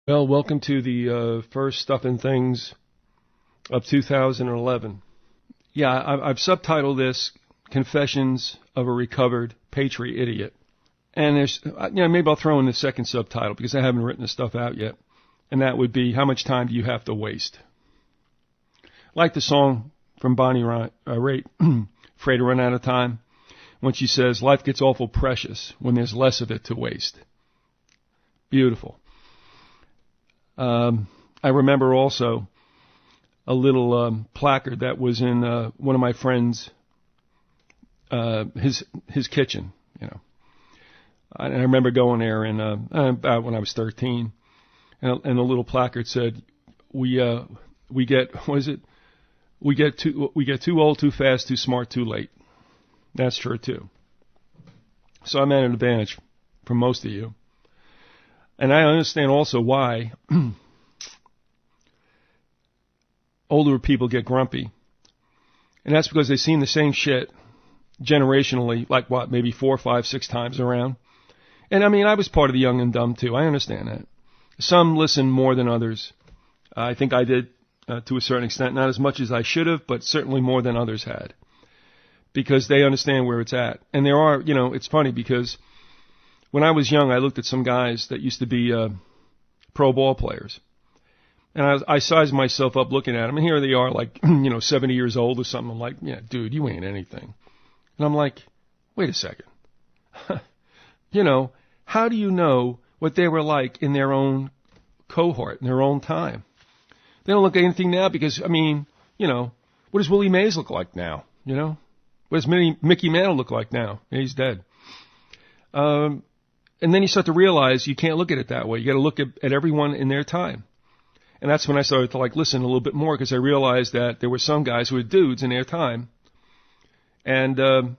Well, welcome to the first Stuff and Things of 2011. Yeah, I've subtitled this Confessions of a Recovered Paytriotidiot. And there's, maybe I'll throw in the second subtitle because I haven't written the stuff out yet. And that would be, how much time do you have to waste? Like the song from Bonnie Raitt, Afraid to Run Out of Time, when she says, life gets awful precious when there's less of it to waste. Beautiful. I remember also a little placard that was in one of my friends' his kitchen. I remember going there and about when I was 13, and a little placard said, "We get too old too fast, too smart too late." That's true too. So I'm at an advantage from most of you. And I understand also why older people get grumpy. And that's because they've seen the same shit generationally, like what, maybe 4, 5, 6 times around. And I mean, I was part of the young and dumb too. I understand that. Some listen more than others. I think I did to a certain extent, not as much as I should have, but certainly more than others had. Because they understand where it's at. And there are, it's funny because when I was young, I looked at some guys that used to be pro ball players. And I sized myself up looking at them. And here they are, like, 70 years old or something. I'm like, yeah, dude, you ain't anything. And I'm like, wait a second. How do you know what they were like in their own cohort, in their own time? They don't look at anything now because, what does Willie Mays look like now? What does Mickey Mantle look like now? He's dead. And then you start to realize you can't look at it that way. You got to look at everyone in their time. And that's when I started to listen a little bit more because I realized that there were some guys who were dudes in their time. And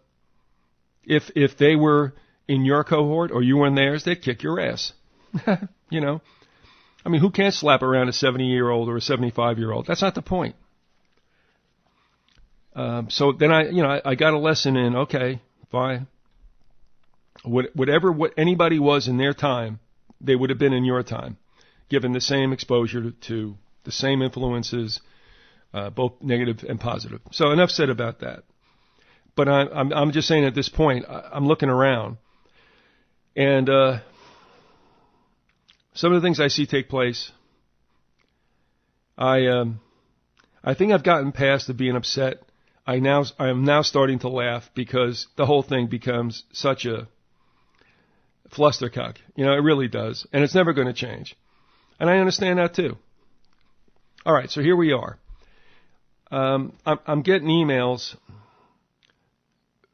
if they were in your cohort or you were in theirs, they'd kick your ass. Who can't slap around a 70-year-old or a 75-year-old? That's not the point. So then I got a lesson in, okay, fine. What anybody was in their time, they would have been in your time, given the same exposure to the same influences, both negative and positive. So enough said about that. But I'm just saying at this point, I'm looking around, and some of the things I see take place, I think I've gotten past the being upset. I am now starting to laugh because the whole thing becomes such a flustercuck. It really does. And it's never going to change. And I understand that too. All right, so here we are. I'm getting emails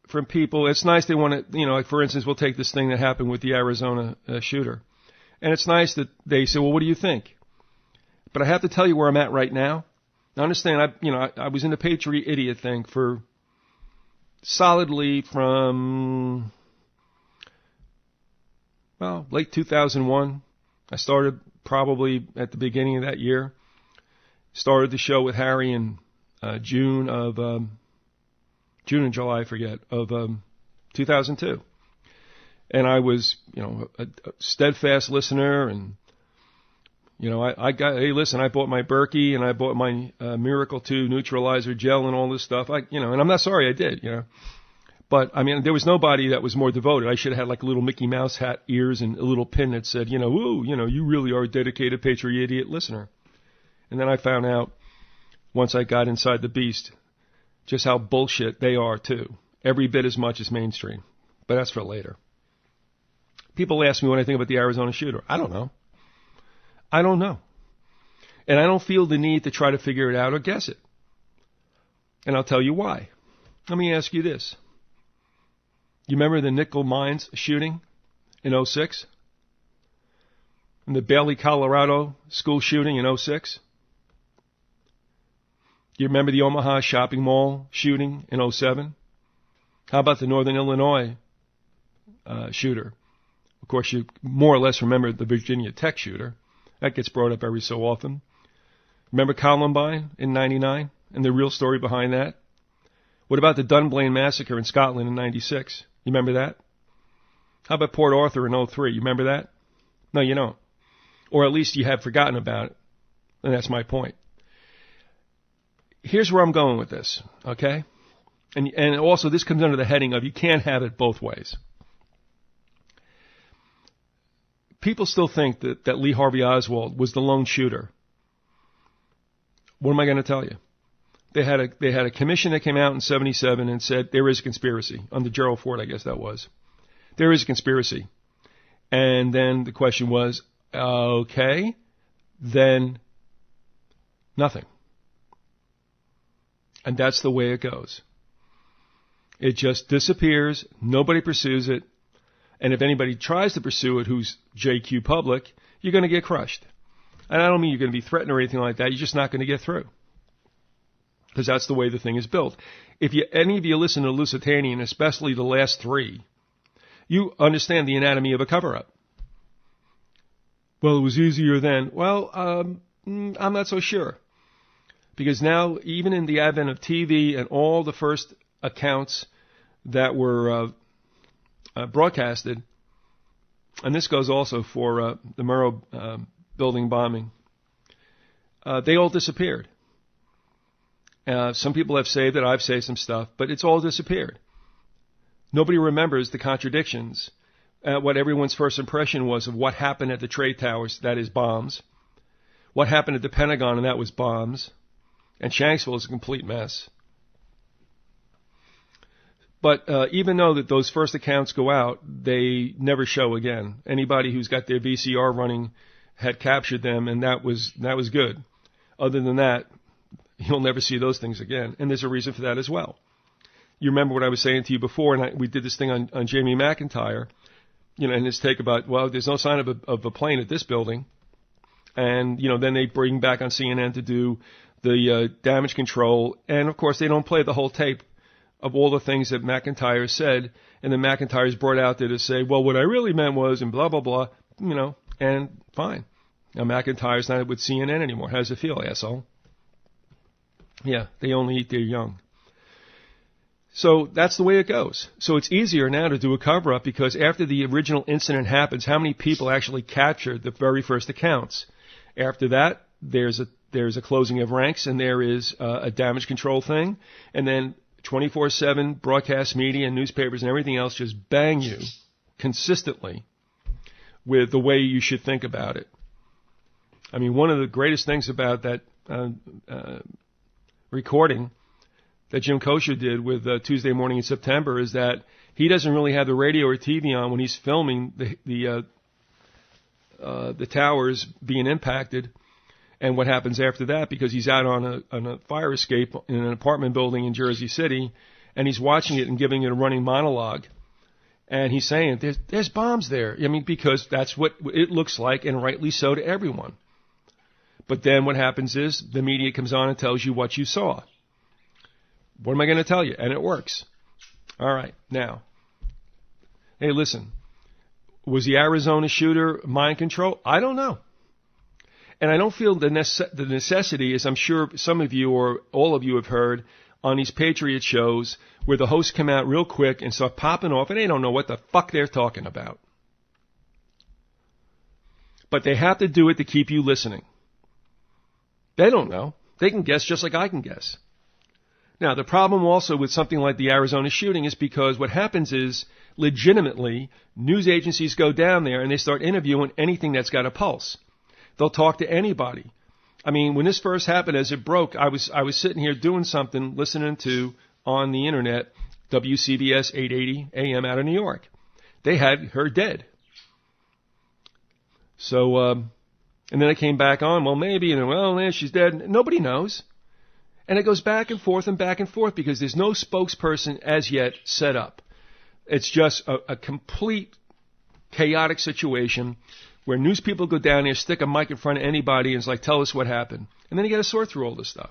from people. It's nice they want to, for instance, we'll take this thing that happened with the Arizona shooter. And it's nice that they say, well, what do you think? But I have to tell you where I'm at right now. Now, understand, I was in the Paytriotidiot thing for solidly from late 2001. I started probably at the beginning of that year. Started the show with Harry in June and July, I forget, of 2002. And I was, a steadfast listener, and I bought my Berkey and I bought my Miracle 2 neutralizer gel and all this stuff. And I'm not sorry I did, But, there was nobody that was more devoted. I should have had a little Mickey Mouse hat ears and a little pin that said, ooh, you really are a dedicated Paytriotidiot listener. And then I found out, once I got inside the beast, just how bullshit they are, too. Every bit as much as mainstream. But that's for later. People ask me what I think about the Arizona shooter. I don't know. And I don't feel the need to try to figure it out or guess it. And I'll tell you why. Let me ask you this. You remember the Nickel Mines shooting in 2006? And the Bailey, Colorado school shooting in 2006? You remember the Omaha shopping mall shooting in 2007? How about the Northern Illinois shooter? Of course, you more or less remember the Virginia Tech shooter. That gets brought up every so often. Remember Columbine in 99 and the real story behind that? What about the Dunblane massacre in Scotland in 96? You remember that? How about Port Arthur in 03? You remember that? No, you don't. Or at least you have forgotten about it. And that's my point. Here's where I'm going with this, okay? And also this comes under the heading of you can't have it both ways. People still think that Lee Harvey Oswald was the lone shooter. What am I going to tell you? They had a commission that came out in '77 and said there is a conspiracy. Under Gerald Ford, I guess that was. There is a conspiracy. And then the question was, okay, then nothing. And that's the way it goes. It just disappears. Nobody pursues it. And if anybody tries to pursue it who's JQ public, you're going to get crushed. And I don't mean you're going to be threatened or anything like that. You're just not going to get through. Because that's the way the thing is built. If any of you listen to Lusitanian, especially the last three, you understand the anatomy of a cover-up. Well, it was easier then. Well, I'm not so sure. Because now, even in the advent of TV and all the first accounts that were broadcasted, and this goes also for the Murrow building bombing, they all disappeared. Some people have saved it, I've saved some stuff, but it's all disappeared. Nobody remembers the contradictions, what everyone's first impression was of what happened at the trade towers, that is bombs, what happened at the Pentagon, and that was bombs, and Shanksville is a complete mess. But even though that those first accounts go out, they never show again. Anybody who's got their VCR running had captured them, and that was good. Other than that, you'll never see those things again, and there's a reason for that as well. You remember what I was saying to you before, and we did this thing on Jamie McIntyre, and his take about, well, there's no sign of a plane at this building, and then they bring back on CNN to do the damage control, and of course they don't play the whole tape of all the things that McIntyre said, and then McIntyre's brought out there to say, well, what I really meant was, and blah, blah, blah, and fine. Now McIntyre's not with CNN anymore. How does it feel, asshole? Yeah, they only eat their young. So that's the way it goes. So it's easier now to do a cover-up because after the original incident happens, how many people actually captured the very first accounts? After that, there's a closing of ranks, and there is a damage control thing, and then 24/7 broadcast media and newspapers and everything else just bang you consistently with the way you should think about it. I mean, one of the greatest things about that recording that Jim Kosher did with Tuesday Morning in September is that he doesn't really have the radio or TV on when he's filming the towers being impacted and what happens after that, because he's out on a fire escape in an apartment building in Jersey City, and he's watching it and giving it a running monologue. And he's saying, there's bombs there. I mean, because that's what it looks like, and rightly so to everyone. But then what happens is the media comes on and tells you what you saw. What am I going to tell you? And it works. All right. Now, hey, listen. Was the Arizona shooter mind control? I don't know. And I don't feel the necessity, as I'm sure some of you or all of you have heard on these Patriot shows, where the hosts come out real quick and start popping off, and they don't know what the fuck they're talking about. But they have to do it to keep you listening. They don't know. They can guess just like I can guess. Now, the problem also with something like the Arizona shooting is because what happens is, legitimately, news agencies go down there and they start interviewing anything that's got a pulse. They'll talk to anybody. I mean, when this first happened, as it broke, I was sitting here doing something, listening to, on the internet, WCBS 880 AM out of New York. They had her dead. So, and then I came back on, well, maybe, and well, man, she's dead. Nobody knows. And it goes back and forth because there's no spokesperson as yet set up. It's just a complete chaotic situation where news people go down there, stick a mic in front of anybody, and it's like, tell us what happened. And then you got to sort through all this stuff.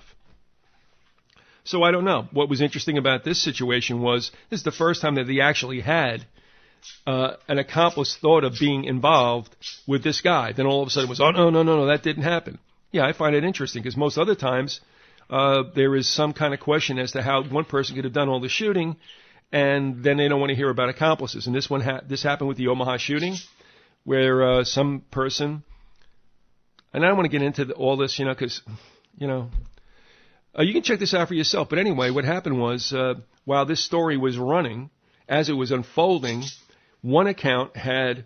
So I don't know. What was interesting about this situation was this is the first time that they actually had an accomplice thought of being involved with this guy. Then all of a sudden it was, oh, no, that didn't happen. Yeah, I find it interesting because most other times there is some kind of question as to how one person could have done all the shooting, and then they don't want to hear about accomplices. And this happened with the Omaha shooting, where some person And I don't want to get into all this, because, you can check this out for yourself. But anyway, what happened was, while this story was running, as it was unfolding, one account had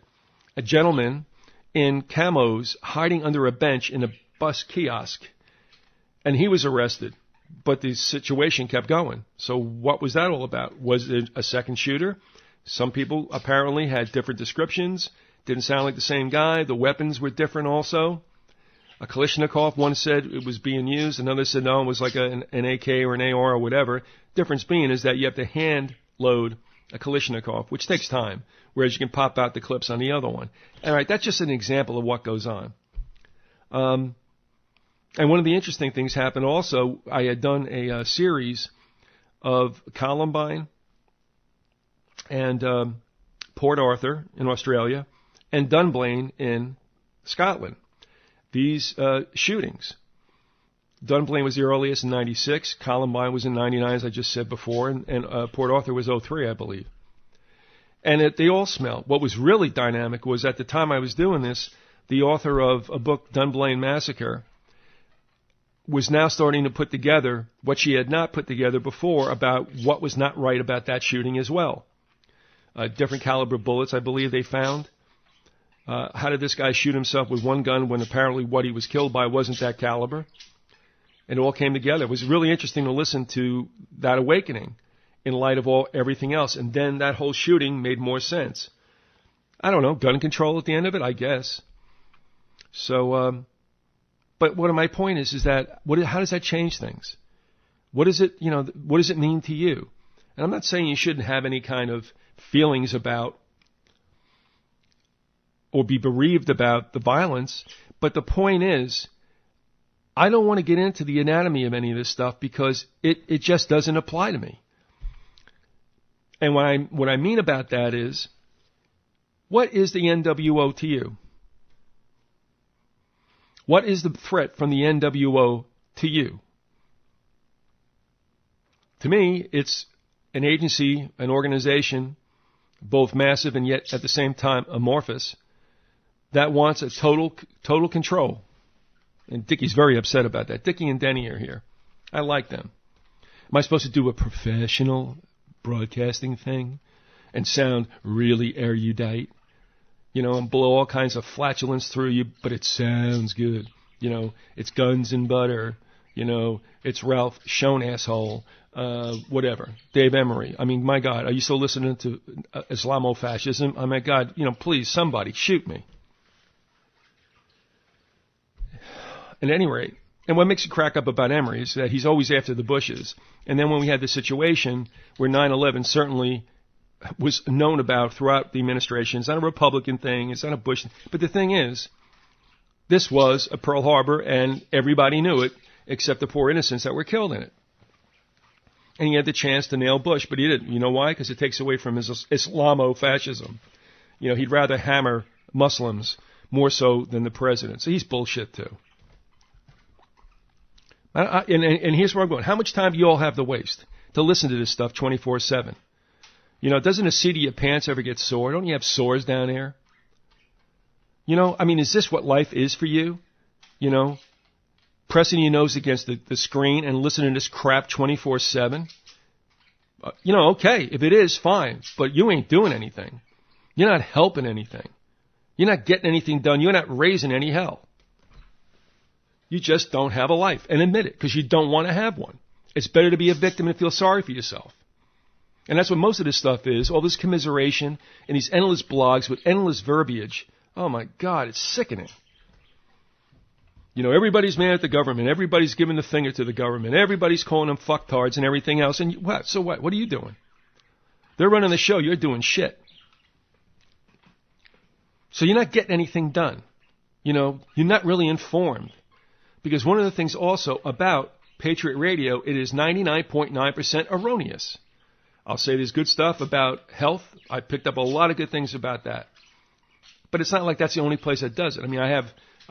a gentleman in camos hiding under a bench in a bus kiosk, and he was arrested. But the situation kept going. So what was that all about? Was it a second shooter? Some people apparently had different descriptions. Didn't sound like the same guy. The weapons were different also. A Kalashnikov, one said it was being used. Another said no, it was like an AK or an AR or whatever. Difference being is that you have to hand load a Kalashnikov, which takes time, whereas you can pop out the clips on the other one. All right, that's just an example of what goes on. And one of the interesting things happened also. I had done a series of Columbine and Port Arthur in Australia and Dunblane in Scotland. These shootings. Dunblane was the earliest in 96. Columbine was in 99, as I just said before. And Port Arthur was 03, I believe. And they all smell. What was really dynamic was at the time I was doing this, the author of a book, Dunblane Massacre, was now starting to put together what she had not put together before about what was not right about that shooting as well. Different caliber bullets, I believe they found. How did this guy shoot himself with one gun when apparently what he was killed by wasn't that caliber? And it all came together. It was really interesting to listen to that awakening in light of everything else. And then that whole shooting made more sense. I don't know, gun control at the end of it, I guess. So, but what my point is that how does that change things? What does it mean to you? And I'm not saying you shouldn't have any kind of feelings about or be bereaved about the violence, but the point is, I don't want to get into the anatomy of any of this stuff because it just doesn't apply to me. And what I mean about that is, what is the NWO to you? What is the threat from the NWO to you? To me, it's an agency, an organization, both massive and yet at the same time amorphous, that wants a total control. And Dickie's very upset about that. Dickie and Denny are here. I like them. Am I supposed to do a professional broadcasting thing and sound really erudite? And blow all kinds of flatulence through you, but it sounds good. It's guns and butter. It's Ralph Schoen asshole. Whatever. Dave Emery. I mean, my God, are you still listening to Islamofascism? Oh, my God, please, somebody, shoot me. At any rate, and what makes you crack up about Emery is that he's always after the Bushes. And then when we had the situation where 9/11 certainly was known about throughout the administration, it's not a Republican thing, it's not a Bush thing. But the thing is, this was a Pearl Harbor, and everybody knew it, except the poor innocents that were killed in it. And he had the chance to nail Bush, but he didn't. You know why? Because it takes away from his Islamofascism. He'd rather hammer Muslims more so than the president. So he's bullshit, too. And here's where I'm going. How much time do you all have to waste to listen to this stuff 24/7? Doesn't a seat of your pants ever get sore? Don't you have sores down there? Is this what life is for you? Pressing your nose against the screen and listening to this crap 24/7? Okay, if it is, fine. But you ain't doing anything. You're not helping anything. You're not getting anything done. You're not raising any hell. You just don't have a life. And admit it, because you don't want to have one. It's better to be a victim and feel sorry for yourself. And that's what most of this stuff is, all this commiseration and these endless blogs with endless verbiage. Oh, my God, it's sickening. Everybody's mad at the government. Everybody's giving the finger to the government. Everybody's calling them fucktards and everything else. And what? So what? What are you doing? They're running the show. You're doing shit. So you're not getting anything done. You're not really informed. Because one of the things also about Patriot Radio, it is 99.9% erroneous. I'll say there's good stuff about health. I picked up a lot of good things about that. But it's not like that's the only place that does it.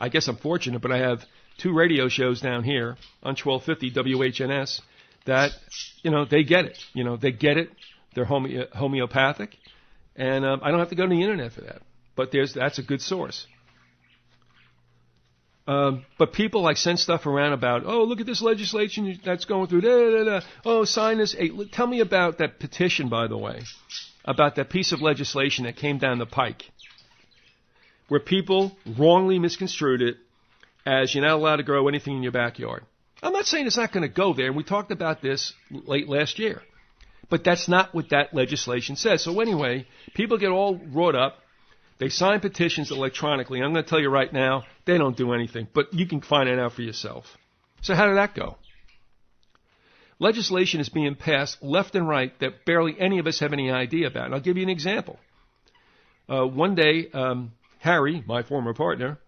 I guess I'm fortunate, but I have 2 radio shows down here on 1250 WHNS that, they get it. They get it. They're homeopathic. And I don't have to go to the internet for that. But that's a good source. But people like send stuff around about, oh, look at this legislation that's going through. Da, da, da. Oh, sign this. Hey, tell me about that petition, by the way, about that piece of legislation that came down the pike, where people wrongly misconstrued it as you're not allowed to grow anything in your backyard. I'm not saying it's not going to go there. We talked about this late last year. But that's not what that legislation says. So anyway, people get all wrought up. They sign petitions electronically. I'm going to tell you right now, they don't do anything. But you can find it out for yourself. So how did that go? Legislation is being passed left and right that barely any of us have any idea about. And I'll give you an example. One day, Harry, my former partner,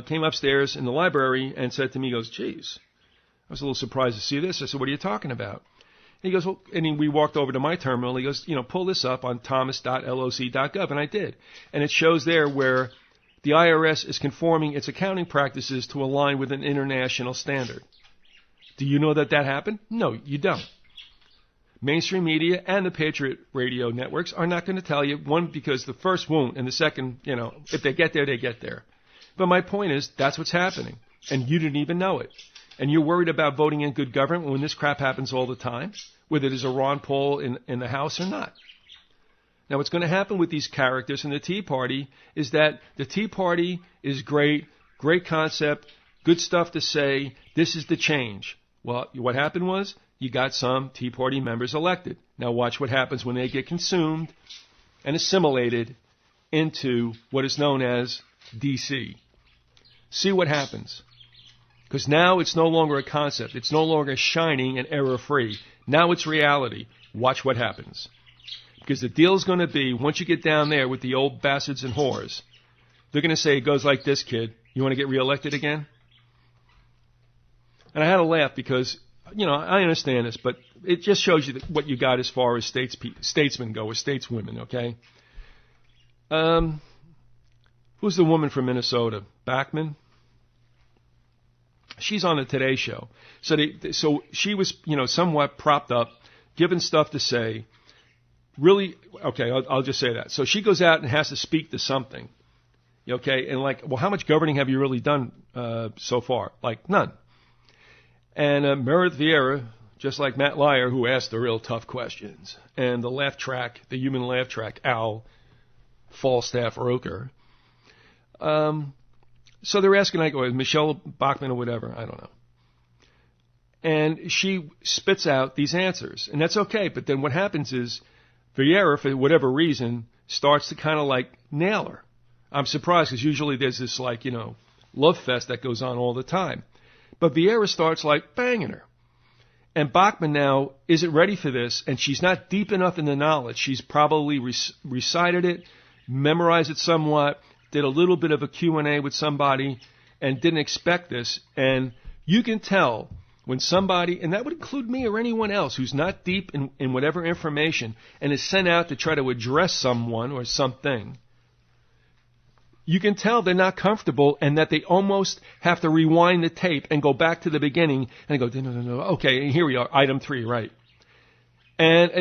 came upstairs in the library and said to me, he goes, geez, I was a little surprised to see this. I said, what are you talking about? And he goes, well, and we walked over to my terminal. He goes, pull this up on thomas.loc.gov. And I did. And it shows there where the IRS is conforming its accounting practices to align with an international standard. Do you know that happened? No, you don't. Mainstream media and the Patriot radio networks are not going to tell you, one, because the first won't, and the second, if they get there, they get there. But my point is, that's what's happening. And you didn't even know it. And you're worried about voting in good government when this crap happens all the time, whether there's a Ron Paul in the House or not. Now, what's going to happen with these characters in the Tea Party is that the Tea Party is great concept, good stuff to say, this is the change. Well, what happened was you got some Tea Party members elected. Now watch what happens when they get consumed and assimilated into what is known as D.C. See what happens. Because now it's no longer a concept. It's no longer shining and error-free. Now it's reality. Watch what happens. Because the deal's going to be, once you get down there with the old bastards and whores, they're going to say, it goes like this, kid. You want to get reelected again? And I had to laugh because, I understand this, but it just shows you what you got as far as statesmen go, or stateswomen, okay? Who's the woman from Minnesota? Bachman? She's on the Today Show. So she was, somewhat propped up, given stuff to say. Really, okay, I'll just say that. So she goes out and has to speak to something. Okay, and well, how much governing have you really done so far? None. And Meredith Vieira, just like Matt Lyer, who asked the real tough questions, and the laugh track, the human laugh track, Al Falstaff Roker. So they're asking, Michelle Bachmann or whatever, I don't know. And she spits out these answers, and that's okay. But then what happens is Vieira, for whatever reason, starts to kind of nail her. I'm surprised because usually there's this love fest that goes on all the time. But Vieira starts banging her. And Bachmann now isn't ready for this, and she's not deep enough in the knowledge. She's probably recited it, memorized it somewhat, did a little bit of a Q&A with somebody, and didn't expect this. And you can tell when somebody, and that would include me or anyone else who's not deep in whatever information, and is sent out to try to address someone or something, you can tell they're not comfortable and that they almost have to rewind the tape and go back to the beginning and go, no, okay, here we are, item 3, right. And,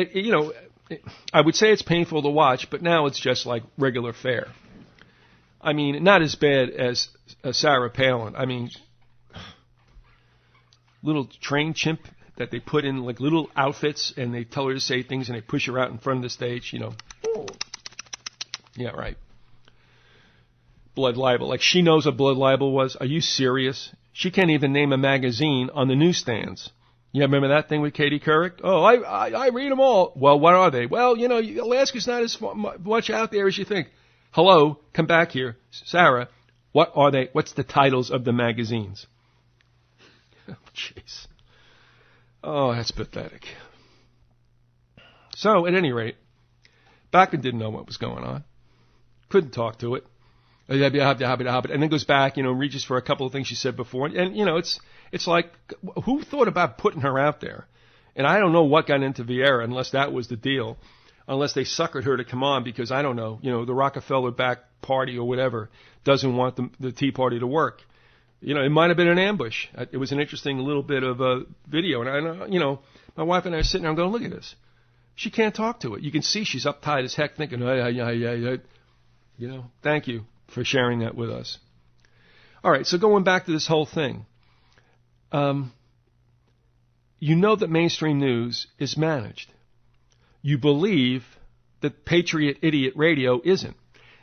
I would say it's painful to watch, but now it's just like regular fare. I mean, not as bad as Sarah Palin. I mean, little train chimp that they put in little outfits and they tell her to say things and they push her out in front of the stage, Yeah, right. Blood libel. She knows what blood libel was. Are you serious? She can't even name a magazine on the newsstands. You remember that thing with Katie Couric? Oh, I read them all. Well, what are they? Well, Alaska's not as much out there as you think. Hello, come back here. Sarah, what are they? What's the titles of the magazines? Oh, jeez. Oh, that's pathetic. So, at any rate, Bachman didn't know what was going on. Couldn't talk to it. And then goes back, reaches for a couple of things she said before. And, it's like, who thought about putting her out there? And I don't know what got into Vieira unless that was the deal. Unless they suckered her to come on because, I don't know, the Rockefeller-backed party or whatever doesn't want the Tea Party to work. It might have been an ambush. It was an interesting little bit of a video. And, my wife and I are sitting there and going, look at this. She can't talk to it. You can see she's uptight as heck thinking, thank you for sharing that with us. All right, so going back to this whole thing, you know that mainstream news is managed. You believe that Paytriotidiot radio isn't.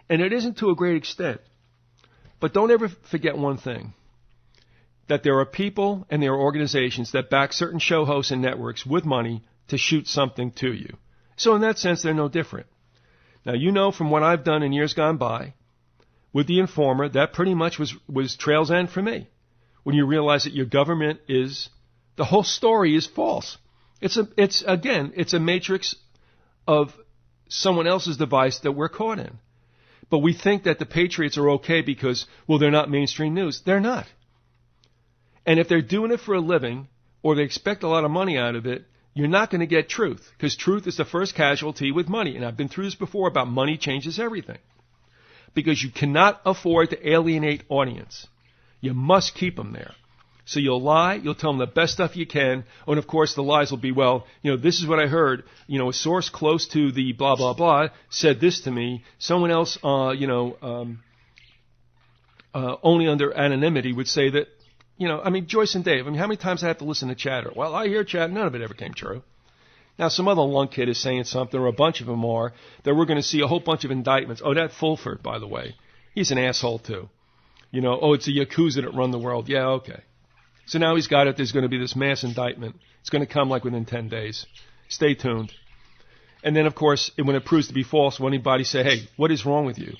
And it isn't to a great extent. But don't ever forget one thing, that there are people and there are organizations that back certain show hosts and networks with money to shoot something to you. So in that sense, they're no different. Now, you know from what I've done in years gone by, with the Informer, that pretty much was trail's end for me. When you realize that your government is, the whole story is false. It's a matrix of someone else's device that we're caught in. But we think that the Patriots are okay because, well, they're not mainstream news. They're not. And if they're doing it for a living, or they expect a lot of money out of it, you're not going to get truth, because truth is the first casualty with money. And I've been through this before about money changes everything. Because you cannot afford to alienate audience. You must keep them there. So you'll lie, you'll tell them the best stuff you can, and of course the lies will be, well, this is what I heard, a source close to the blah, blah, blah said this to me. Someone else, only under anonymity would say that, Joyce and Dave, how many times I have to listen to chatter? Well, I hear chatter, none of it ever came true. Now, some other lunk kid is saying something, or a bunch of them are, that we're going to see a whole bunch of indictments. Oh, that Fulford, by the way, he's an asshole too. It's a Yakuza that run the world. Yeah, okay. So now he's got it. There's going to be this mass indictment. It's going to come like within 10 days. Stay tuned. And then, of course, when it proves to be false, will anybody say, hey, what is wrong with you?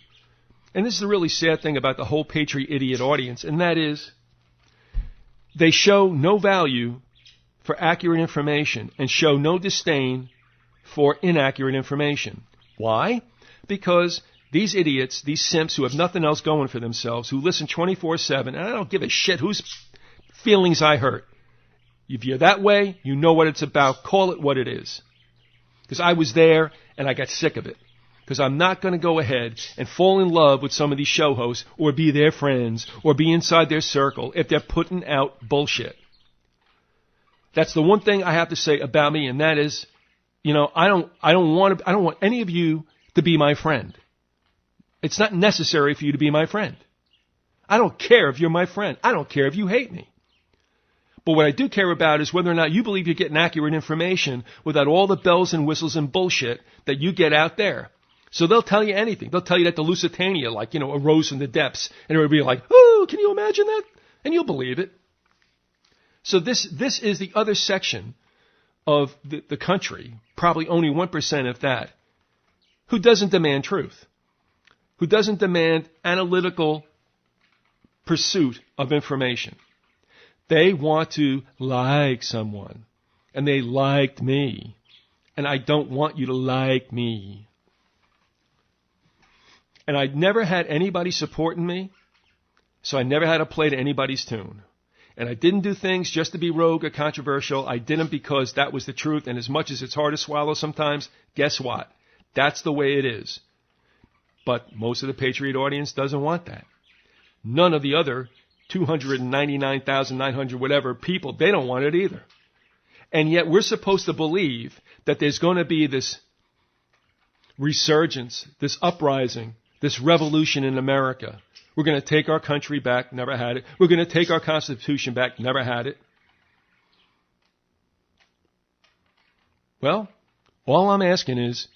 And this is the really sad thing about the whole Paytriotidiot audience, and that is they show no value for accurate information and show no disdain for inaccurate information. Why? Because these idiots, these simps who have nothing else going for themselves, who listen 24/7, and I don't give a shit whose feelings I hurt. If you're that way, you know what it's about. Call it what it is. Because I was there and I got sick of it. Because I'm not going to go ahead and fall in love with some of these show hosts or be their friends or be inside their circle if they're putting out bullshit. That's the one thing I have to say about me, and that is, I don't want any of you to be my friend. It's not necessary for you to be my friend. I don't care if you're my friend. I don't care if you hate me. But what I do care about is whether or not you believe you're getting accurate information without all the bells and whistles and bullshit that you get out there. So they'll tell you anything. They'll tell you that the Lusitania, arose from the depths. And everybody will be like, oh, can you imagine that? And you'll believe it. So this is the other section of the country, probably only 1% of that, who doesn't demand truth, who doesn't demand analytical pursuit of information. They want to like someone, and they liked me, and I don't want you to like me. And I never had anybody supporting me, so I never had to play to anybody's tune. And I didn't do things just to be rogue or controversial. I did them because that was the truth, and as much as it's hard to swallow sometimes, guess what? That's the way it is. But most of the Patriot audience doesn't want that. None of the other 299,900 whatever people, they don't want it either. And yet we're supposed to believe that there's going to be this resurgence, this uprising, this revolution in America. We're going to take our country back, never had it. We're going to take our Constitution back, never had it. Well, all I'm asking is,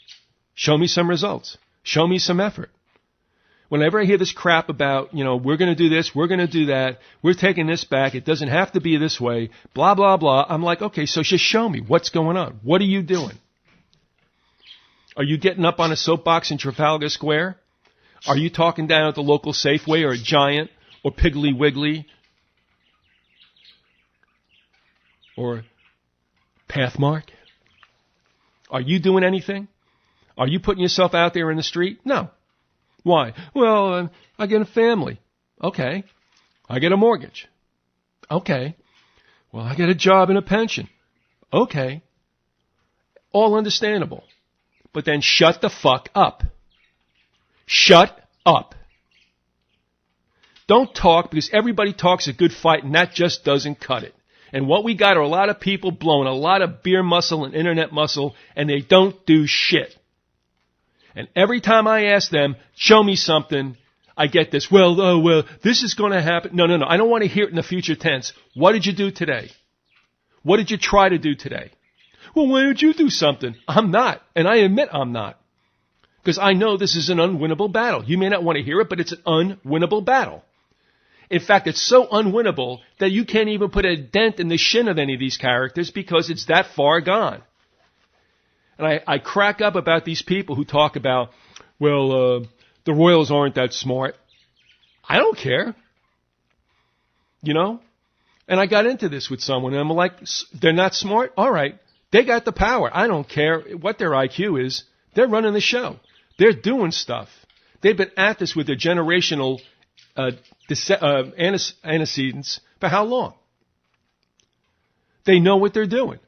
show me some results. Show me some effort. Whenever I hear this crap about, we're going to do this, we're going to do that, we're taking this back, it doesn't have to be this way, blah, blah, blah, I'm like, okay, so just show me what's going on. What are you doing? Are you getting up on a soapbox in Trafalgar Square? Are you talking down at the local Safeway or Giant or Piggly Wiggly or Pathmark? Are you doing anything? Are you putting yourself out there in the street? No. Why? Well, I get a family. Okay. I get a mortgage. Okay. Well, I get a job and a pension. Okay. All understandable. But then shut the fuck up. Shut up. Don't talk because everybody talks a good fight and that just doesn't cut it. And what we got are a lot of people blowing a lot of beer muscle and internet muscle and they don't do shit. And every time I ask them, show me something, I get this. Well, this is going to happen. No. I don't want to hear it in the future tense. What did you do today? What did you try to do today? Well, why don't you do something? I'm not. And I admit I'm not. Because I know this is an unwinnable battle. You may not want to hear it, but it's an unwinnable battle. In fact, it's so unwinnable that you can't even put a dent in the shin of any of these characters because it's that far gone. And I crack up about these people who talk about, well, the Royals aren't that smart. I don't care. You know? And I got into this with someone, and I'm like, they're not smart? All right. They got the power. I don't care what their IQ is. They're running the show. They're doing stuff. They've been at this with their generational antecedents for how long? They know what they're doing.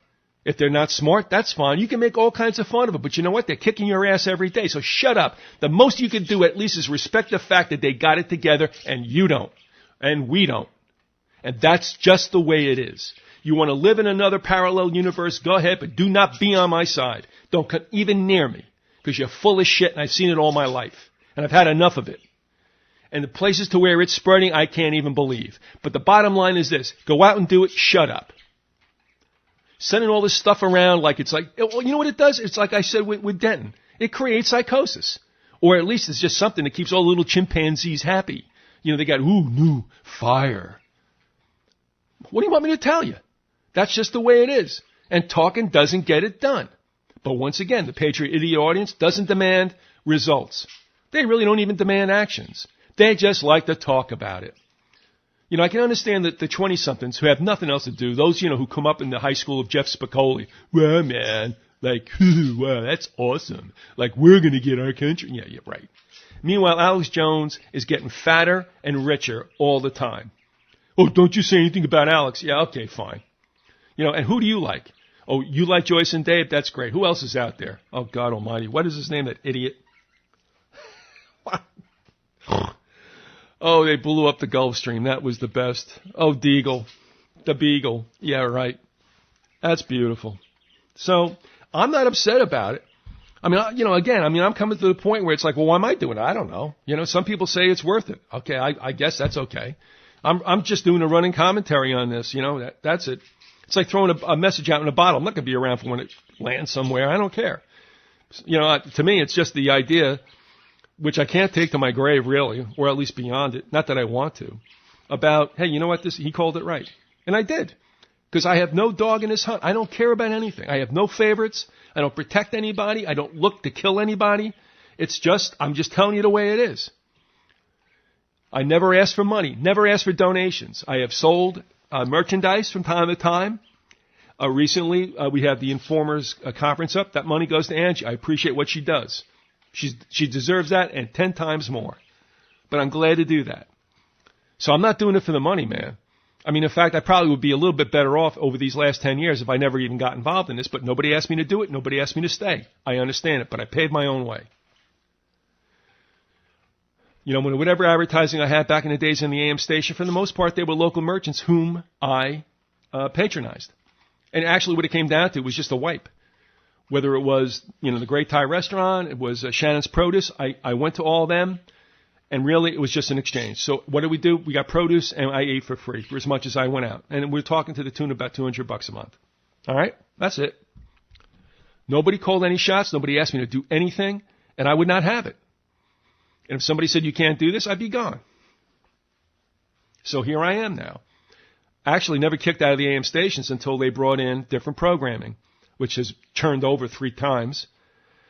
If they're not smart, that's fine. You can make all kinds of fun of it, but you know what? They're kicking your ass every day, so shut up. The most you can do at least is respect the fact that they got it together and you don't, and we don't. And that's just the way it is. You want to live in another parallel universe, go ahead, but do not be on my side. Don't come even near me, because you're full of shit, and I've seen it all my life, and I've had enough of it. And the places to where it's spreading, I can't even believe. But the bottom line is this. Go out and do it. Shut up. Sending all this stuff around like it's like, well, you know what it does? It's like I said with Denton. It creates psychosis. Or at least it's just something that keeps all the little chimpanzees happy. You know, they got, new fire. What do you want me to tell you? That's just the way it is. And talking doesn't get it done. But once again, the Paytriotidiot audience doesn't demand results. They really don't even demand actions. They just like to talk about it. You know, I can understand that the 20-somethings who have nothing else to do, those, you know, who come up in the high school of Jeff Spicoli, well, man, like, wow, that's awesome. Like, we're going to get our country. Yeah, you're right. Meanwhile, Alex Jones is getting fatter and richer all the time. Oh, don't you say anything about Alex. Yeah, okay, fine. You know, and who do you like? Oh, you like Joyce and Dave? That's great. Who else is out there? Oh, God almighty. What is his name, that idiot? Oh, they blew up the Gulf Stream. That was the best. Oh, Deagle. The Beagle. Yeah, right. That's beautiful. So, I'm not upset about it. I mean, you know, again, I'm coming to the point where it's like, well, why am I doing it? I don't know. You know, some people say it's worth it. Okay, I guess that's okay. I'm just doing a running commentary on this. You know, that's it. It's like throwing a message out in a bottle. I'm not going to be around for when it lands somewhere. I don't care. You know, to me, it's just the idea, which I can't take to my grave, really, or at least beyond it, not that I want to, about, hey, you know what, he called it right. And I did, because I have no dog in this hunt. I don't care about anything. I have no favorites. I don't protect anybody. I don't look to kill anybody. It's just, I'm just telling you the way it is. I never ask for money, never ask for donations. I have sold merchandise from time to time. Recently, we have the Informers conference up. That money goes to Angie. I appreciate what she does. She deserves that and 10 times more. But I'm glad to do that. So I'm not doing it for the money, man. I mean, in fact, I probably would be a little bit better off over these last 10 years if I never even got involved in this, but nobody asked me to do it. Nobody asked me to stay. I understand it, but I paved my own way. You know, whatever advertising I had back in the days in the AM station, for the most part, they were local merchants whom I patronized. And actually what it came down to was just a wipe. Whether it was, you know, the Great Thai Restaurant, it was Shannon's Produce, I went to all of them, and really it was just an exchange. So what did we do? We got produce, and I ate for free for as much as I went out. And we're talking to the tune of about $200 a month. All right? That's it. Nobody called any shots. Nobody asked me to do anything, and I would not have it. And if somebody said you can't do this, I'd be gone. So here I am now. Actually never kicked out of the AM stations until they brought in different programming, which has turned over 3 times.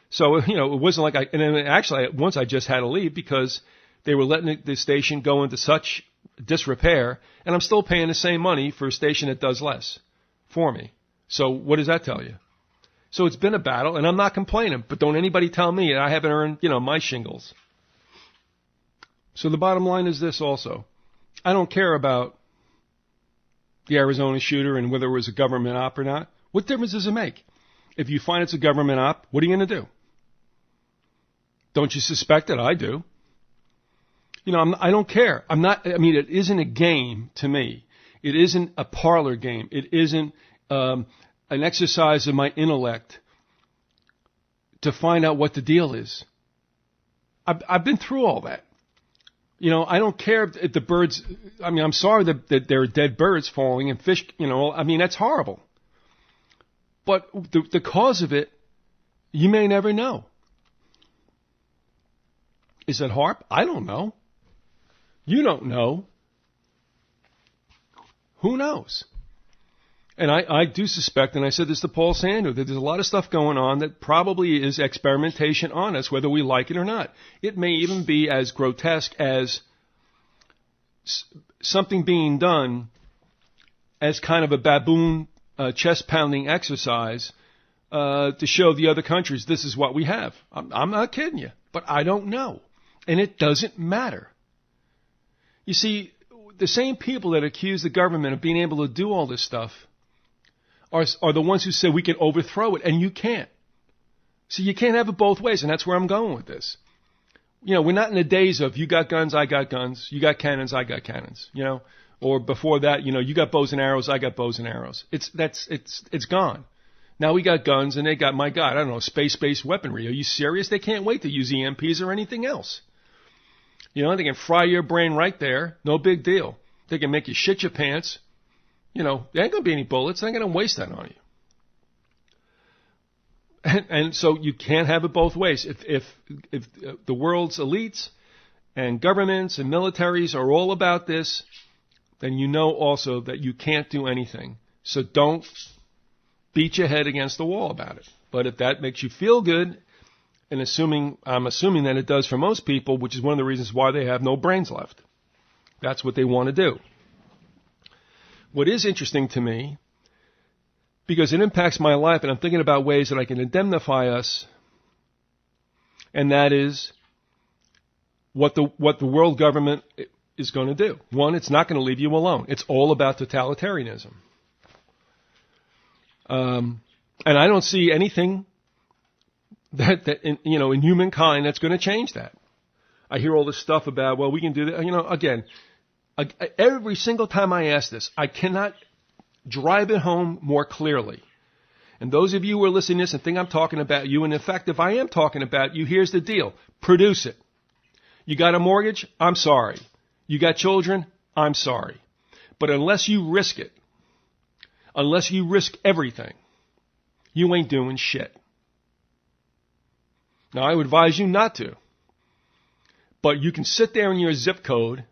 So, you know, it wasn't like and then actually once I just had to leave because they were letting the station go into such disrepair, and I'm still paying the same money for a station that does less for me. So what does that tell you? So it's been a battle, and I'm not complaining, but don't anybody tell me I haven't earned, you know, my shingles. So the bottom line is this also. I don't care about the Arizona shooter and whether it was a government op or not. What difference does it make? If you find it's a government op, what are you going to do? Don't you suspect that I do? You know, I don't care. It isn't a game to me. It isn't a parlor game. It isn't an exercise of my intellect to find out what the deal is. I've been through all that. You know, I don't care if the birds, I mean, I'm sorry that there are dead birds falling and fish, you know, I mean, that's horrible. But the cause of it, you may never know. Is it HAARP? I don't know. You don't know. Who knows? And I do suspect, and I said this to Paul Sander, that there's a lot of stuff going on that probably is experimentation on us, whether we like it or not. It may even be as grotesque as something being done as kind of a baboon chest-pounding exercise to show the other countries this is what we have. I'm not kidding you, but I don't know. And it doesn't matter. You see, the same people that accuse the government of being able to do all this stuff are the ones who say we can overthrow it, and you can't. See, you can't have it both ways, and that's where I'm going with this. You know, we're not in the days of you got guns, I got guns, you got cannons, I got cannons, you know, or before that, you know, you got bows and arrows, I got bows and arrows. It's gone. Now we got guns, and they got, my God, I don't know, space-based weaponry. Are you serious? They can't wait to use EMPs or anything else. You know, they can fry your brain right there, no big deal. They can make you shit your pants. You know, there ain't going to be any bullets. They're not going to waste that on you. And so you can't have it both ways. If the world's elites and governments and militaries are all about this, then you know also that you can't do anything. So don't beat your head against the wall about it. But if that makes you feel good, and I'm assuming that it does for most people, which is one of the reasons why they have no brains left. That's what they want to do. What is interesting to me, because it impacts my life, and I'm thinking about ways that I can indemnify us, and that is what the world government is going to do. One, it's not going to leave you alone. It's all about totalitarianism. And I don't see anything that in humankind that's going to change that. I hear all this stuff about, well, we can do that. You know, again, every single time I ask this, I cannot drive it home more clearly. And those of you who are listening to this and think I'm talking about you, and in fact, if I am talking about you, here's the deal. Produce it. You got a mortgage? I'm sorry. You got children? I'm sorry. But unless you risk it, unless you risk everything, you ain't doing shit. Now, I would advise you not to. But you can sit there in your zip code,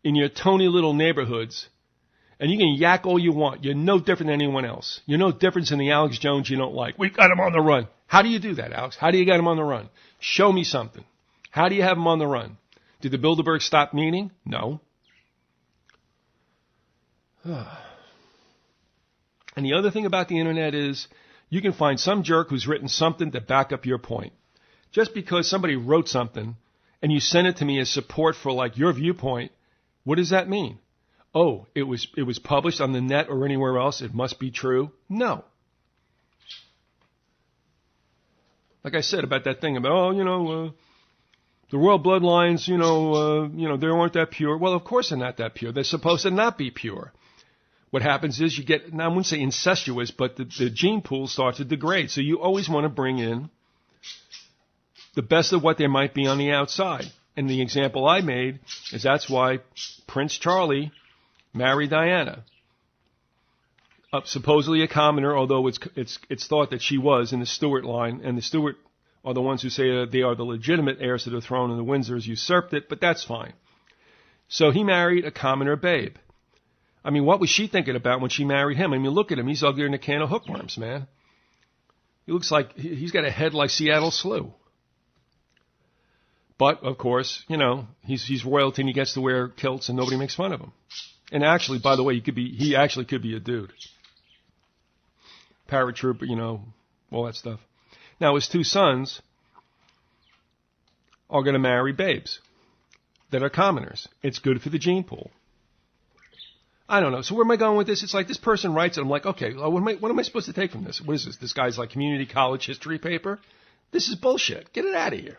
in your tony little neighborhoods, and you can yak all you want. You're no different than anyone else. You're no different than the Alex Jones you don't like. We got him on the run. How do you do that, Alex? How do you get him on the run? Show me something. How do you have him on the run? Did the Bilderberg stop meeting? No. And the other thing about the internet is you can find some jerk who's written something to back up your point. Just because somebody wrote something and you send it to me as support for like your viewpoint, what does that mean? Oh, it was published on the net or anywhere else. It must be true. No. Like I said about that thing about, the royal bloodlines, they aren't that pure. Well, of course they're not that pure. They're supposed to not be pure. What happens is you get, now I wouldn't say incestuous, but the gene pool starts to degrade. So you always want to bring in the best of what there might be on the outside. And the example I made is that's why Prince Charlie married Diana. Supposedly a commoner, although it's thought that she was in the Stuart line, and the Stuart are the ones who say they are the legitimate heirs to the throne, and the Windsors usurped it, but that's fine. So he married a commoner babe. I mean, what was she thinking about when she married him? I mean, look at him. He's uglier than a can of hookworms, man. He looks like he's got a head like Seattle Slew. But, of course, he's royalty and he gets to wear kilts and nobody makes fun of him. And actually, by the way, he actually could be a dude. Paratrooper, all that stuff. Now, his two sons are going to marry babes that are commoners. It's good for the gene pool. I don't know. So where am I going with this? It's like this person writes it. I'm like, okay, what am I supposed to take from this? What is this? This guy's like community college history paper? This is bullshit. Get it out of here.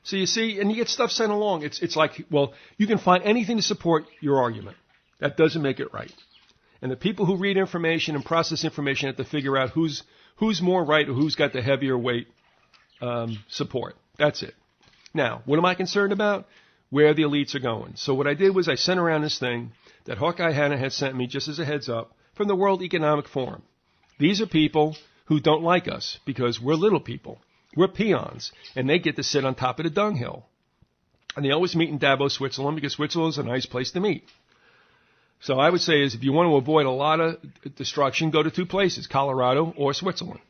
So you see, and you get stuff sent along. It's like, well, you can find anything to support your argument. That doesn't make it right. And the people who read information and process information have to figure out who's more right or who's got the heavier weight support. That's it. Now, what am I concerned about? Where the elites are going. So what I did was I sent around this thing that Hawkeye Hannah had sent me just as a heads up from the World Economic Forum. These are people who don't like us because we're little people. We're peons, and they get to sit on top of the dunghill. And they always meet in Davos, Switzerland, because Switzerland is a nice place to meet. So I would say is if you want to avoid a lot of destruction, go to two places, Colorado or Switzerland.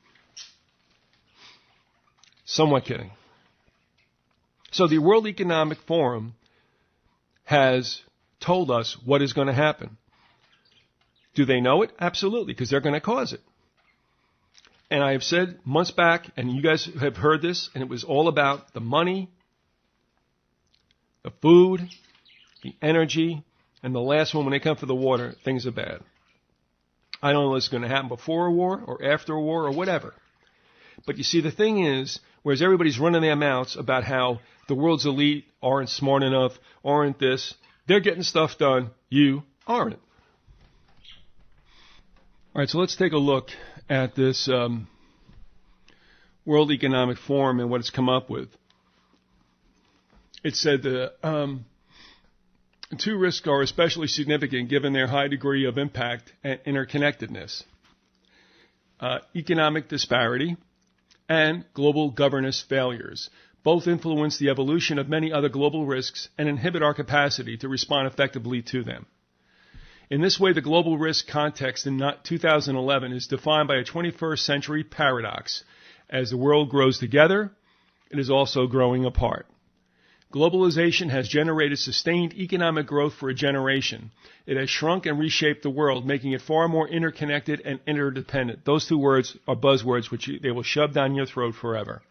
Somewhat kidding. So the World Economic Forum has told us what is going to happen. Do they know it? Absolutely, because they're going to cause it. And I have said months back, and you guys have heard this, and it was all about the money, the food, the energy, and the last one, when they come for the water, things are bad. I don't know what's going to happen before a war or after a war or whatever. But you see, the thing is, whereas everybody's running their mouths about how the world's elite aren't smart enough, aren't this, they're getting stuff done, you aren't. All right, so let's take a look at this World Economic Forum and what it's come up with. It said the two risks are especially significant given their high degree of impact and interconnectedness. Economic disparity and global governance failures. Both influence the evolution of many other global risks and inhibit our capacity to respond effectively to them. In this way, the global risk context in 2011 is defined by a 21st century paradox. As the world grows together, it is also growing apart. Globalization has generated sustained economic growth for a generation. It has shrunk and reshaped the world, making it far more interconnected and interdependent. Those two words are buzzwords which they will shove down your throat forever.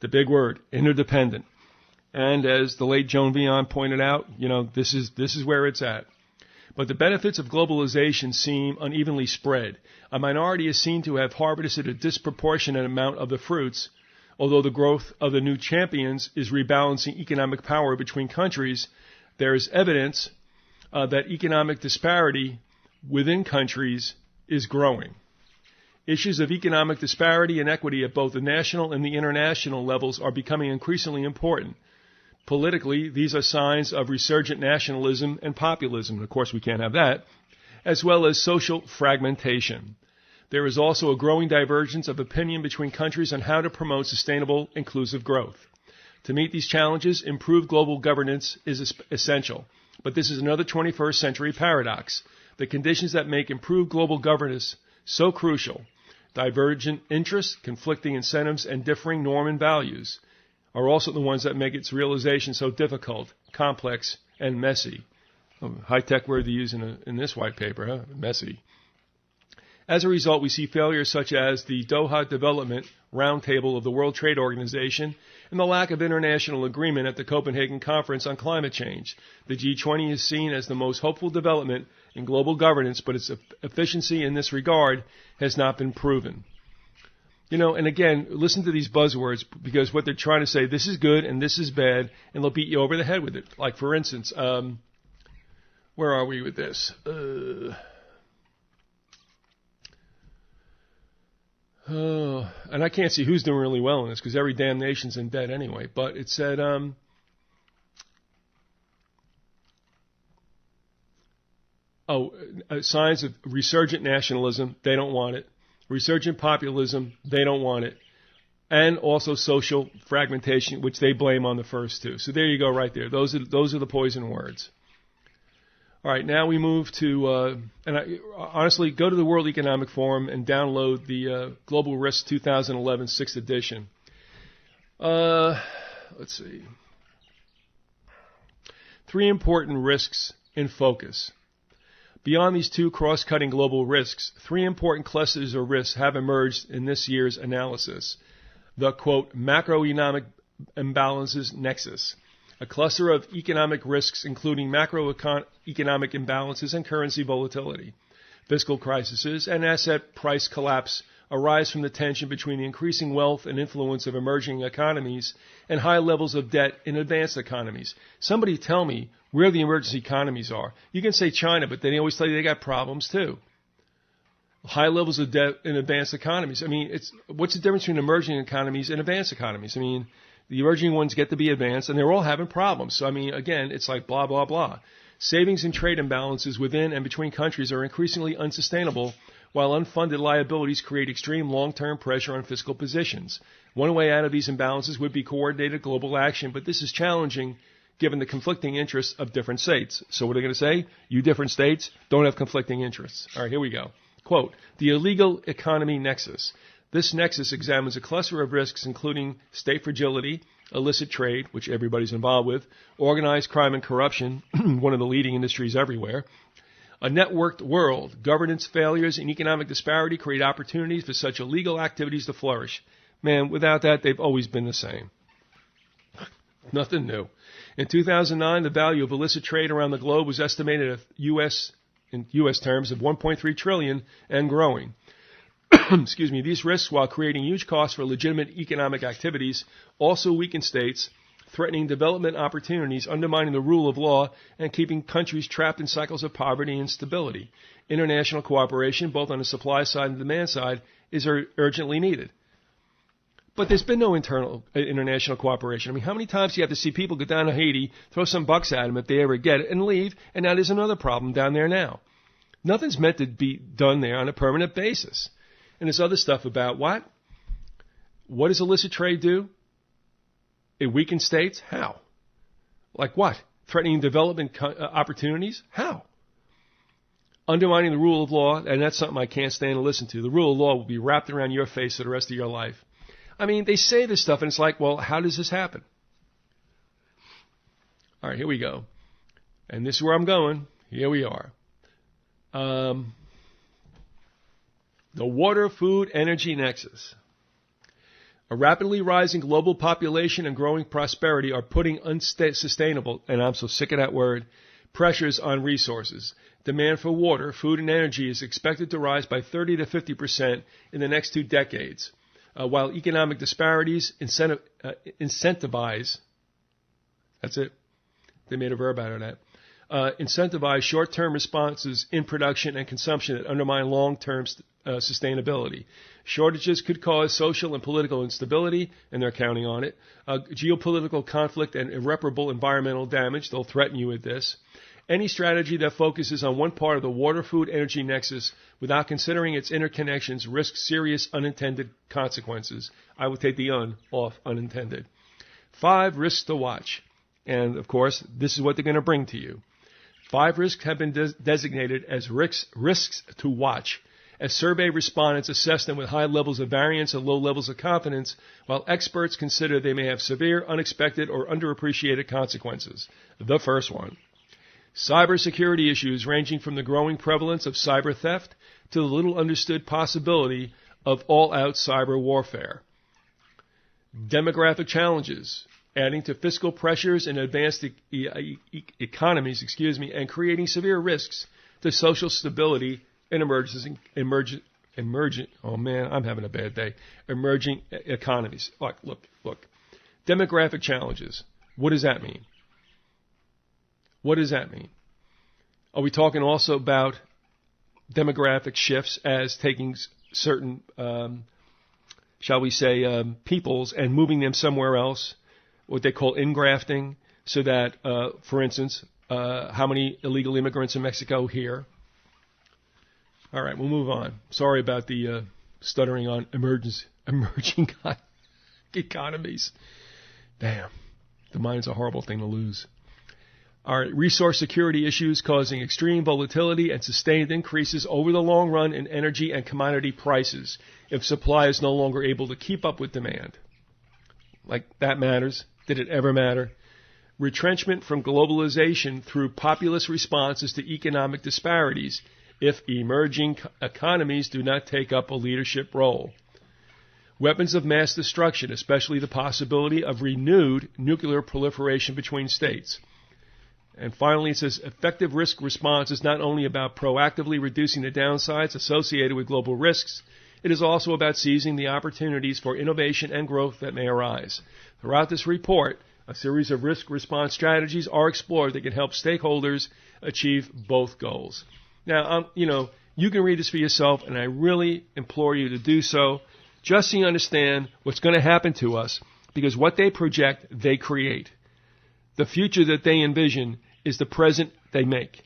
The big word, interdependent. And as the late Joan Vion pointed out, this is where it's at. But the benefits of globalization seem unevenly spread. A minority is seen to have harvested a disproportionate amount of the fruits, although the growth of the new champions is rebalancing economic power between countries. There is evidence that economic disparity within countries is growing. Issues of economic disparity and equity at both the national and the international levels are becoming increasingly important. Politically, these are signs of resurgent nationalism and populism. Of course, we can't have that, as well as social fragmentation. There is also a growing divergence of opinion between countries on how to promote sustainable, inclusive growth. To meet these challenges, improved global governance is essential. But this is another 21st century paradox. The conditions that make improved global governance so crucial, divergent interests, conflicting incentives, and differing norm and values, are also the ones that make its realization so difficult, complex, and messy. High-tech word to use in this white paper, huh? Messy. As a result, we see failures such as the Doha Development Roundtable of the World Trade Organization and the lack of international agreement at the Copenhagen Conference on Climate Change. The G20 is seen as the most hopeful development in global governance, but its efficiency in this regard has not been proven. And again, listen to these buzzwords, because what they're trying to say, this is good and this is bad, and they'll beat you over the head with it. Like, for instance, where are we with this? And I can't see who's doing really well in this, because every damn nation's in debt anyway. But it said, signs of resurgent nationalism, they don't want it. Resurgent populism, they don't want it. And also social fragmentation, which they blame on the first two. So there you go right there. Those are the poison words. All right, now we move to, honestly, go to the World Economic Forum and download the Global Risk 2011 6th edition. Let's see. 3 important risks in focus. Beyond these 2 cross-cutting global risks, 3 important clusters of risks have emerged in this year's analysis. The, quote, macroeconomic imbalances nexus, a cluster of economic risks including macroeconomic imbalances and currency volatility. Fiscal crises and asset price collapse arise from the tension between the increasing wealth and influence of emerging economies and high levels of debt in advanced economies. Somebody tell me where the emerging economies are. You can say China, but they always tell you they got problems too. High levels of debt in advanced economies. I mean, what's the difference between emerging economies and advanced economies? I mean, The emerging ones get to be advanced, and they're all having problems. So, I mean, again, it's like blah, blah, blah. Savings and trade imbalances within and between countries are increasingly unsustainable, while unfunded liabilities create extreme long-term pressure on fiscal positions. One way out of these imbalances would be coordinated global action, but this is challenging given the conflicting interests of different states. So what are they going to say? You different states don't have conflicting interests. All right, here we go. Quote, the illegal economy nexus. This nexus examines a cluster of risks including state fragility, illicit trade, which everybody's involved with, organized crime and corruption, one of the leading industries everywhere, a networked world, governance failures and economic disparity create opportunities for such illegal activities to flourish. Man, without that, they've always been the same. Nothing new. In 2009, the value of illicit trade around the globe was estimated at in U.S. terms of $1.3 trillion and growing. Excuse me. These risks, while creating huge costs for legitimate economic activities, also weaken states, threatening development opportunities, undermining the rule of law, and keeping countries trapped in cycles of poverty and instability. International cooperation, both on the supply side and demand side, is urgently needed. But there's been no international cooperation. I mean, how many times do you have to see people go down to Haiti, throw some bucks at them if they ever get it, and leave, and now there's another problem down there now. Nothing's meant to be done there on a permanent basis. And there's other stuff about what? What does illicit trade do? It weakens states? How? Like what? Threatening development opportunities? How? Undermining the rule of law, and that's something I can't stand to listen to. The rule of law will be wrapped around your face for the rest of your life. I mean, they say this stuff, and it's like, well, how does this happen? All right, here we go. And this is where I'm going. Here we are. The water, food, energy nexus. A rapidly rising global population and growing prosperity are putting unsustainable, and I'm so sick of that word, pressures on resources. Demand for water, food, and energy is expected to rise by 30 to 50% in the next 2 decades. While economic disparities incentivize, that's it, they made a verb out of that, incentivize short-term responses in production and consumption that undermine long-term sustainability. Shortages could cause social and political instability, and they're counting on it, geopolitical conflict and irreparable environmental damage. They'll threaten you with this. Any strategy that focuses on one part of the water, food, energy nexus without considering its interconnections risks serious unintended consequences. I would take the off unintended. 5 risks to watch. And, of course, this is what they're going to bring to you. 5 risks have been designated as risks to watch, as survey respondents assess them with high levels of variance and low levels of confidence, while experts consider they may have severe, unexpected, or underappreciated consequences. The first one. Cybersecurity issues ranging from the growing prevalence of cyber theft to the little understood possibility of all-out cyber warfare. Demographic challenges, adding to fiscal pressures in advanced economies, and creating severe risks to social stability in emerging economies. Look. Demographic challenges. What does that mean? What does that mean? Are we talking also about demographic shifts as taking certain, peoples and moving them somewhere else, what they call ingrafting, so that, for instance, how many illegal immigrants in Mexico here? All right, we'll move on. Sorry about the stuttering on emerging economies. Damn, the mind's a horrible thing to lose. All right, resource security issues causing extreme volatility and sustained increases over the long run in energy and commodity prices if supply is no longer able to keep up with demand. Like, that matters. Did it ever matter? Retrenchment from globalization through populist responses to economic disparities if emerging economies do not take up a leadership role. Weapons of mass destruction, especially the possibility of renewed nuclear proliferation between states. And finally, it says effective risk response is not only about proactively reducing the downsides associated with global risks, it is also about seizing the opportunities for innovation and growth that may arise. Throughout this report, a series of risk response strategies are explored that can help stakeholders achieve both goals. Now, you can read this for yourself, and I really implore you to do so, just so you understand what's going to happen to us. Because what they project, they create. The future that they envision is the present they make.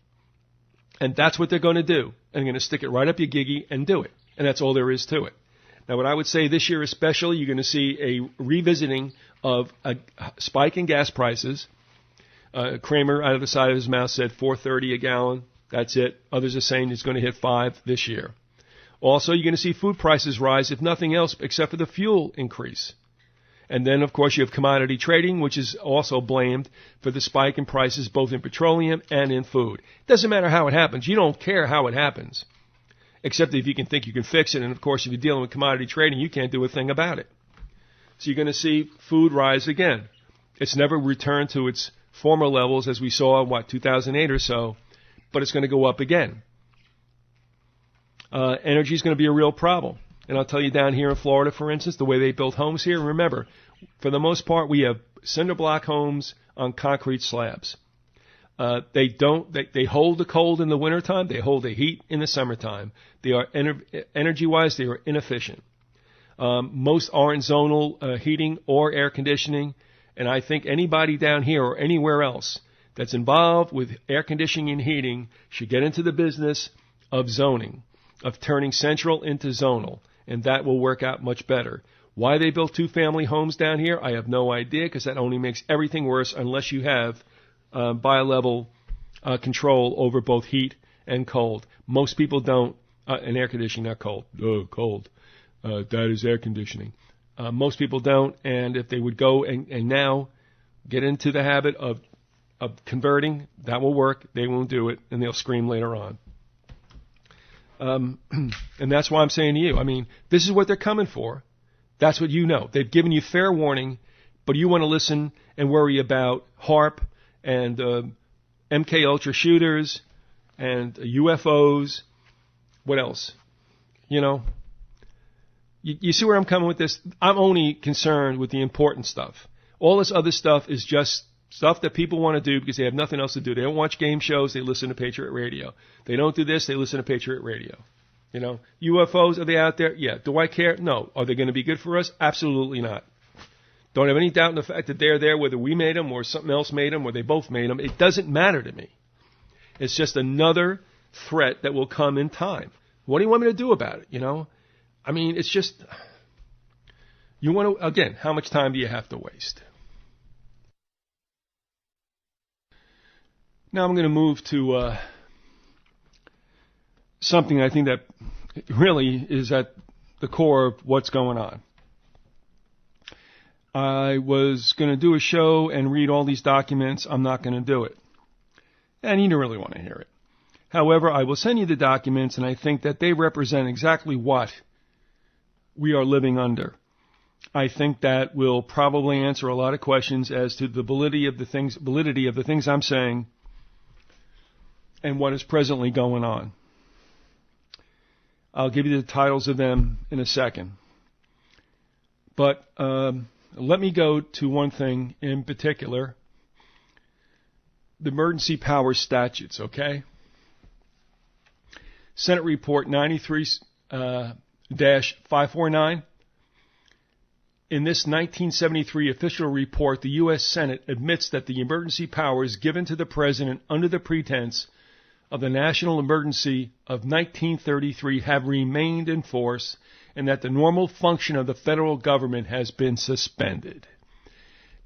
And that's what they're going to do. And they're going to stick it right up your giggy and do it. And that's all there is to it. Now, what I would say this year especially, you're going to see a revisiting of a spike in gas prices. Kramer, out of the side of his mouth, said $4.30 a gallon. That's it. Others are saying it's going to hit $5 this year. Also, you're going to see food prices rise, if nothing else, except for the fuel increase. And then, of course, you have commodity trading, which is also blamed for the spike in prices both in petroleum and in food. It doesn't matter how it happens. You don't care how it happens, except if you can think you can fix it. And, of course, if you're dealing with commodity trading, you can't do a thing about it. So you're going to see food rise again. It's never returned to its former levels as we saw, 2008 or so, but it's going to go up again. Energy is going to be a real problem. And I'll tell you down here in Florida, for instance, the way they build homes here, remember, for the most part, we have cinder block homes on concrete slabs. They hold the cold in the wintertime. They hold the heat in the summertime. They are, energy-wise, they are inefficient. Most aren't zonal heating or air conditioning. And I think anybody down here or anywhere else that's involved with air conditioning and heating should get into the business of zoning, of turning central into zonal. And that will work out much better. Why they built two-family homes down here, I have no idea, because that only makes everything worse unless you have bi-level control over both heat and cold. Most people don't, and air conditioning, not cold. Oh, cold. That is air conditioning. Most people don't, and if they would go and now get into the habit of converting, that will work. They won't do it, and they'll scream later on. And that's why I'm saying to you, I mean, this is what they're coming for. That's what you know. They've given you fair warning, but you want to listen and worry about HARP and MK Ultra shooters and UFOs. What else? You know, you see where I'm coming with this? I'm only concerned with the important stuff. All this other stuff is just stuff that people want to do because they have nothing else to do. They don't watch game shows. They listen to Patriot Radio. They don't do this. They listen to Patriot Radio. You know, UFOs, are they out there? Yeah. Do I care? No. Are they going to be good for us? Absolutely not. Don't have any doubt in the fact that they're there, whether we made them or something else made them or they both made them. It doesn't matter to me. It's just another threat that will come in time. What do you want me to do about it? You know, I mean, it's just, you want to, again, how much time do you have to waste? Now I'm going to move to something I think that really is at the core of what's going on. I was going to do a show and read all these documents. I'm not going to do it. And you don't really want to hear it. However, I will send you the documents, and I think that they represent exactly what we are living under. I think that will probably answer a lot of questions as to the validity of the things I'm saying and what is presently going on. I'll give you the titles of them in a second. But let me go to one thing in particular, the emergency powers statutes, okay? Senate Report 93-549. In this 1973 official report, the U.S. Senate admits that the emergency powers given to the President under the pretense of the national emergency of 1933 have remained in force and that the normal function of the federal government has been suspended.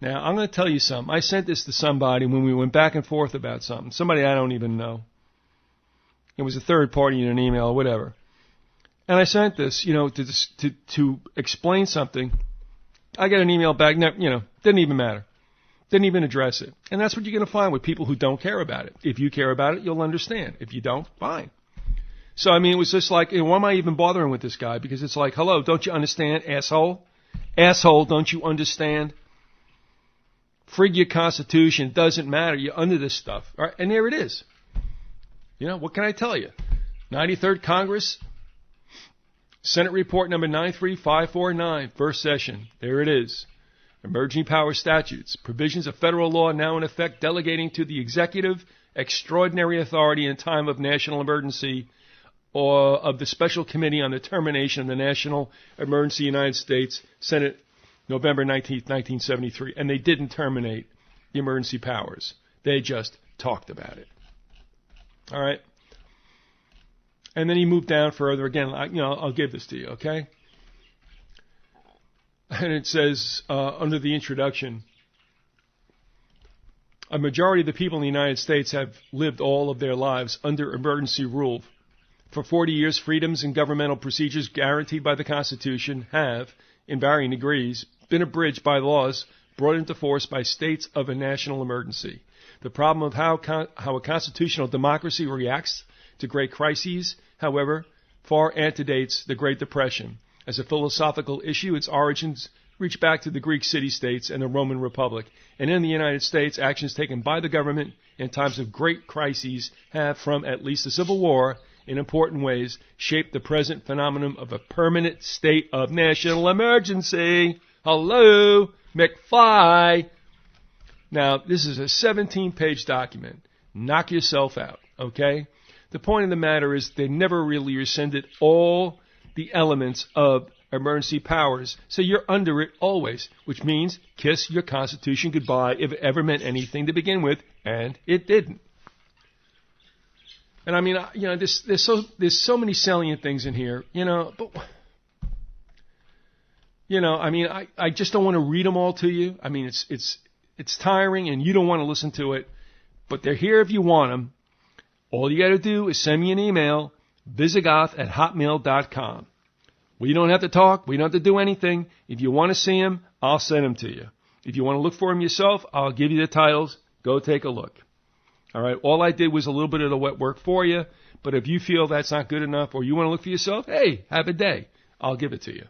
Now, I'm going to tell you something. I sent this to somebody when we went back and forth about something. Somebody I don't even know. It was a third party in an email or whatever. And I sent this, to explain something. I got an email back, didn't even matter. Didn't even address it. And that's what you're going to find with people who don't care about it. If you care about it, you'll understand. If you don't, fine. So, I mean, it was just like, why am I even bothering with this guy? Because it's like, hello, don't you understand, asshole? Asshole, don't you understand? Frig your Constitution. It doesn't matter. You're under this stuff. All right? And there it is. What can I tell you? 93rd Congress, Senate Report number 93549, first session. There it is. Emergency power statutes, provisions of federal law now in effect delegating to the executive extraordinary authority in time of national emergency or of the Special Committee on the Termination of the National Emergency United States, Senate November 19th, 1973, and they didn't terminate the emergency powers. They just talked about it. All right? And then he moved down further. Again, I'll give this to you, okay? And it says, under the introduction, a majority of the people in the United States have lived all of their lives under emergency rule. For 40 years, freedoms and governmental procedures guaranteed by the Constitution have, in varying degrees, been abridged by laws brought into force by states of a national emergency. The problem of how a constitutional democracy reacts to great crises, however, far antedates the Great Depression. As a philosophical issue, its origins reach back to the Greek city-states and the Roman Republic. And in the United States, actions taken by the government in times of great crises have, from at least the Civil War, in important ways, shaped the present phenomenon of a permanent state of national emergency. Hello, McFly. Now, this is a 17-page document. Knock yourself out, okay? The point of the matter is they never really rescinded all the elements of emergency powers, so you're under it always, which means kiss your Constitution goodbye if it ever meant anything to begin with, and it didn't. And I mean, there's so many salient things in here, but I mean, I just don't want to read them all to you. I mean, it's tiring, and you don't want to listen to it, but they're here if you want them. All you got to do is send me an email, Vyzygoth@hotmail.com. We don't have to talk. We don't have to do anything. If you want to see them, I'll send them to you. If you want to look for them yourself, I'll give you the titles. Go take a look. All right. All I did was a little bit of the wet work for you. But if you feel that's not good enough or you want to look for yourself, hey, have a day. I'll give it to you.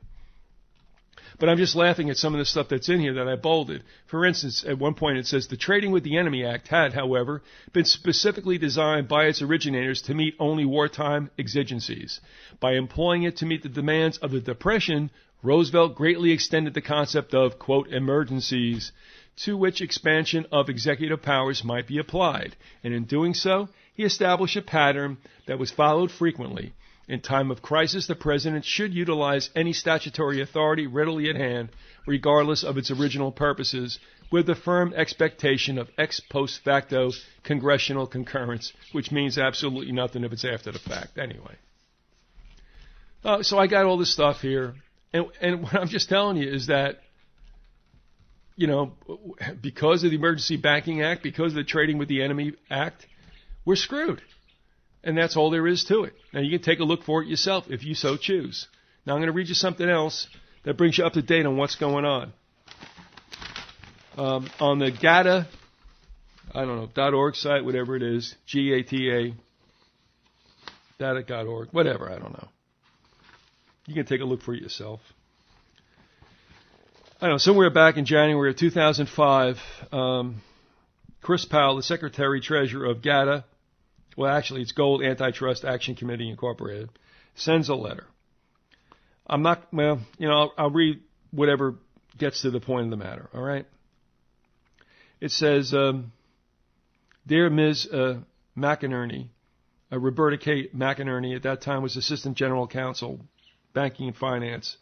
But I'm just laughing at some of the stuff that's in here that I bolded. For instance, at one point it says, the Trading with the Enemy Act had, however, been specifically designed by its originators to meet only wartime exigencies. By employing it to meet the demands of the Depression, Roosevelt greatly extended the concept of, quote, emergencies, to which expansion of executive powers might be applied. And in doing so, he established a pattern that was followed frequently. In time of crisis, the President should utilize any statutory authority readily at hand, regardless of its original purposes, with the firm expectation of ex post facto congressional concurrence, which means absolutely nothing if it's after the fact anyway. So I got all this stuff here, and what I'm just telling you is that, because of the Emergency Banking Act, because of the Trading with the Enemy Act, we're screwed. And that's all there is to it. Now, you can take a look for it yourself if you so choose. Now, I'm going to read you something else that brings you up to date on what's going on. On the GATA, .org site, whatever it is, GATA, data.org, whatever, I don't know. You can take a look for it yourself. I don't know, somewhere back in January of 2005, Chris Powell, the Secretary-Treasurer of GATA, well, actually, it's Gold Antitrust Action Committee Incorporated, sends a letter. I'll read whatever gets to the point of the matter, all right? It says, Dear Ms. McInerney, Roberta K. McInerney, at that time was Assistant General Counsel, Banking and Finance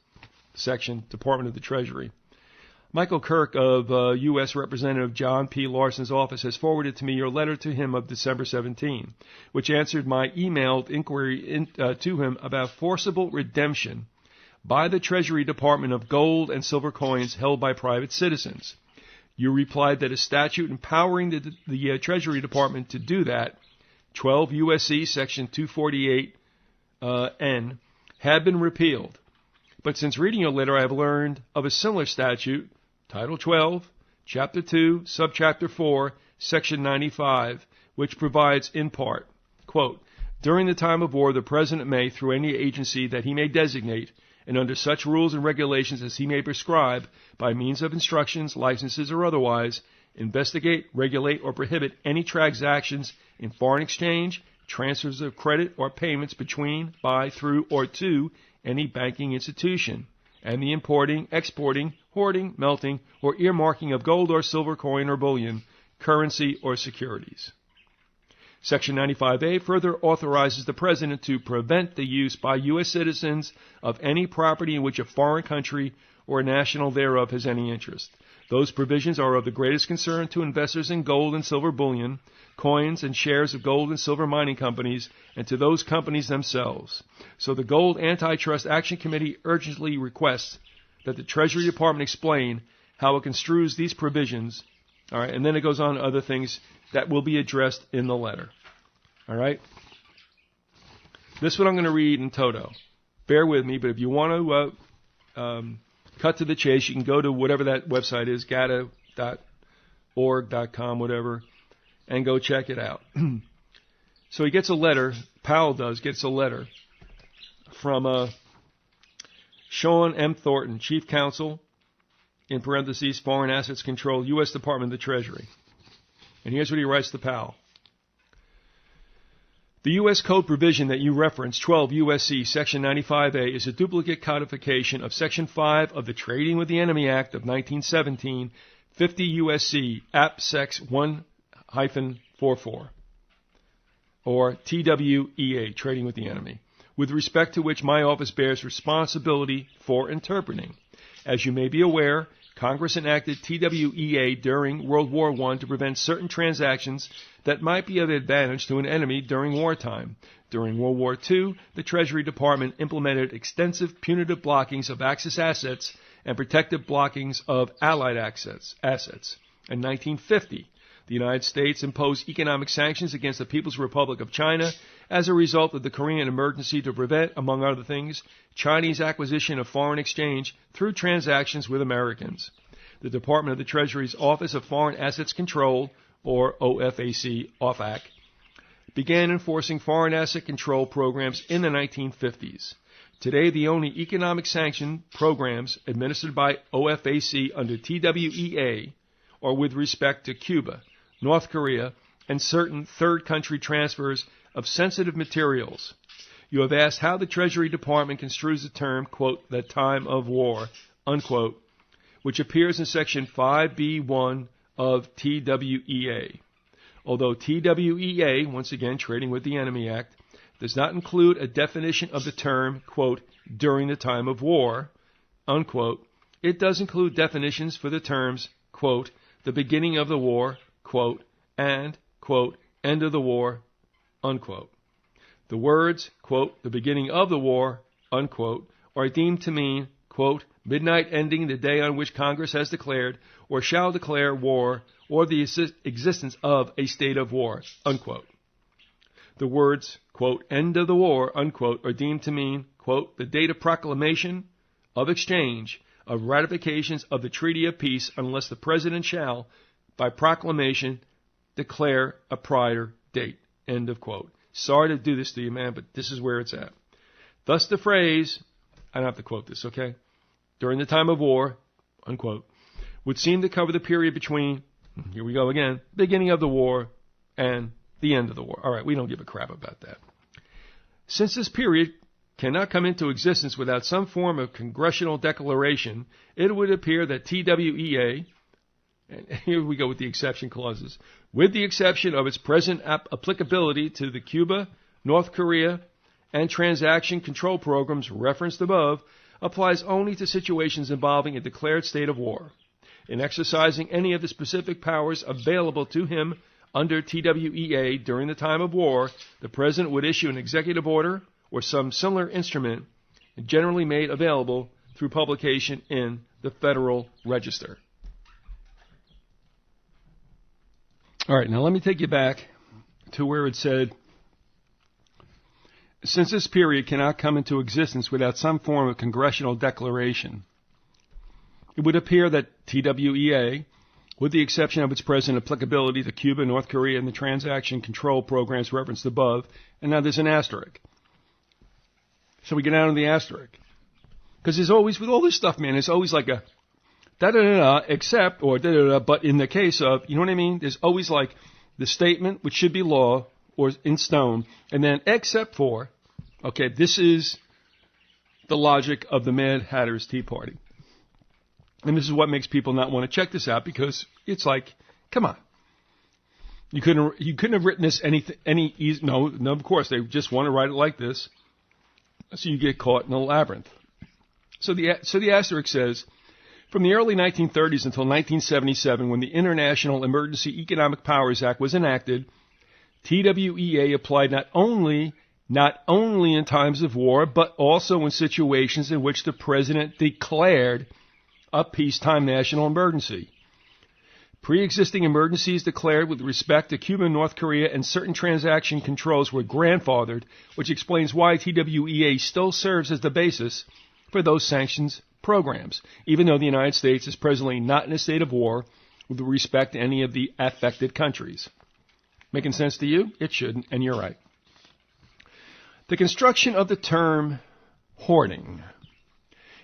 Section, Department of the Treasury. Michael Kirk of U.S. Representative John P. Larson's office has forwarded to me your letter to him of December 17, which answered my emailed inquiry to him about forcible redemption by the Treasury Department of gold and silver coins held by private citizens. You replied that a statute empowering the Treasury Department to do that, 12 U.S.C. Section 248 N, had been repealed. But since reading your letter, I have learned of a similar statute, Title 12, Chapter 2, Subchapter 4, Section 95, which provides in part, quote, during the time of war, the President may, through any agency that he may designate, and under such rules and regulations as he may prescribe, by means of instructions, licenses, or otherwise, investigate, regulate, or prohibit any transactions in foreign exchange, transfers of credit, or payments between, by, through, or to any banking institution, and the importing, exporting, hoarding, melting, or earmarking of gold or silver coin or bullion, currency, or securities. Section 95A further authorizes the President to prevent the use by U.S. citizens of any property in which a foreign country or a national thereof has any interest. Those provisions are of the greatest concern to investors in gold and silver bullion, coins, and shares of gold and silver mining companies, and to those companies themselves. So the Gold Antitrust Action Committee urgently requests that the Treasury Department explain how it construes these provisions. All right, and then it goes on to other things that will be addressed in the letter. All right? This one I'm going to read in toto. Bear with me, but if you want to cut to the chase, you can go to whatever that website is, gata.org.com, whatever, and go check it out. So he gets a letter, Powell gets a letter from Sean M. Thornton, Chief Counsel, in parentheses, Foreign Assets Control, U.S. Department of the Treasury. And here's what he writes to Powell. The U.S. Code provision that you reference, 12 U.S.C. Section 95A, is a duplicate codification of Section 5 of the Trading with the Enemy Act of 1917, 50 U.S.C. App Sex 1-44, or TWEA, Trading with the Enemy, with respect to which my office bears responsibility for interpreting. As you may be aware, Congress enacted TWEA during World War I to prevent certain transactions that might be of advantage to an enemy during wartime. During World War II, the Treasury Department implemented extensive punitive blockings of Axis assets and protective blockings of Allied assets. In 1950, the United States imposed economic sanctions against the People's Republic of China as a result of the Korean emergency to prevent, among other things, Chinese acquisition of foreign exchange through transactions with Americans. The Department of the Treasury's Office of Foreign Assets Control, or OFAC, began enforcing foreign asset control programs in the 1950s. Today, the only economic sanction programs administered by OFAC under TWEA are with respect to Cuba, North Korea, and certain third country transfers of sensitive materials. You have asked how the Treasury Department construes the term, quote, the time of war, unquote, which appears in Section 5B1 of TWEA. Although TWEA, once again, Trading with the Enemy Act, does not include a definition of the term, quote, during the time of war, unquote, it does include definitions for the terms, quote, the beginning of the war, quote, and, quote, end of the war, unquote. The words, quote, the beginning of the war, unquote, are deemed to mean, quote, midnight ending the day on which Congress has declared or shall declare war or the existence of a state of war, unquote. The words, quote, end of the war, unquote, are deemed to mean, quote, the date of proclamation, of exchange, of ratifications of the Treaty of Peace unless the President shall, by proclamation, declare a prior date, end of quote. Sorry to do this to you, man, but this is where it's at. Thus the phrase, I don't have to quote this, okay? During the time of war, unquote, would seem to cover the period between, here we go again, beginning of the war and the end of the war. All right, we don't give a crap about that. Since this period cannot come into existence without some form of congressional declaration, it would appear that TWEA, and here we go with the exception clauses, with the exception of its present applicability to the Cuba, North Korea, and transaction control programs referenced above, applies only to situations involving a declared state of war. In exercising any of the specific powers available to him under TWEA during the time of war, the President would issue an executive order or some similar instrument generally made available through publication in the Federal Register. All right, now let me take you back to where it said, since this period cannot come into existence without some form of congressional declaration, it would appear that TWEA, with the exception of its present applicability to Cuba, North Korea, and the transaction control programs referenced above, and now there's an asterisk. So we get down to the asterisk. Because there's always, with all this stuff, man, there's always like a da-da-da-da, except, or da-da-da, but in the case of, you know what I mean? There's always like the statement, which should be law, or in stone, and then except for, okay, this is the logic of the Mad Hatter's Tea Party. And this is what makes people not want to check this out, because it's like, come on. You couldn't have written this no, of course, they just want to write it like this, so you get caught in a labyrinth. So the asterisk says, From the early 1930s until 1977, when the International Emergency Economic Powers Act was enacted, TWEA applied not only in times of war, but also in situations in which the president declared a peacetime national emergency. Pre-existing emergencies declared with respect to Cuba and North Korea and certain transaction controls were grandfathered, which explains why TWEA still serves as the basis for those sanctions programs, even though the United States is presently not in a state of war with respect to any of the affected countries. Making sense to you? It shouldn't, and you're right. The construction of the term hoarding,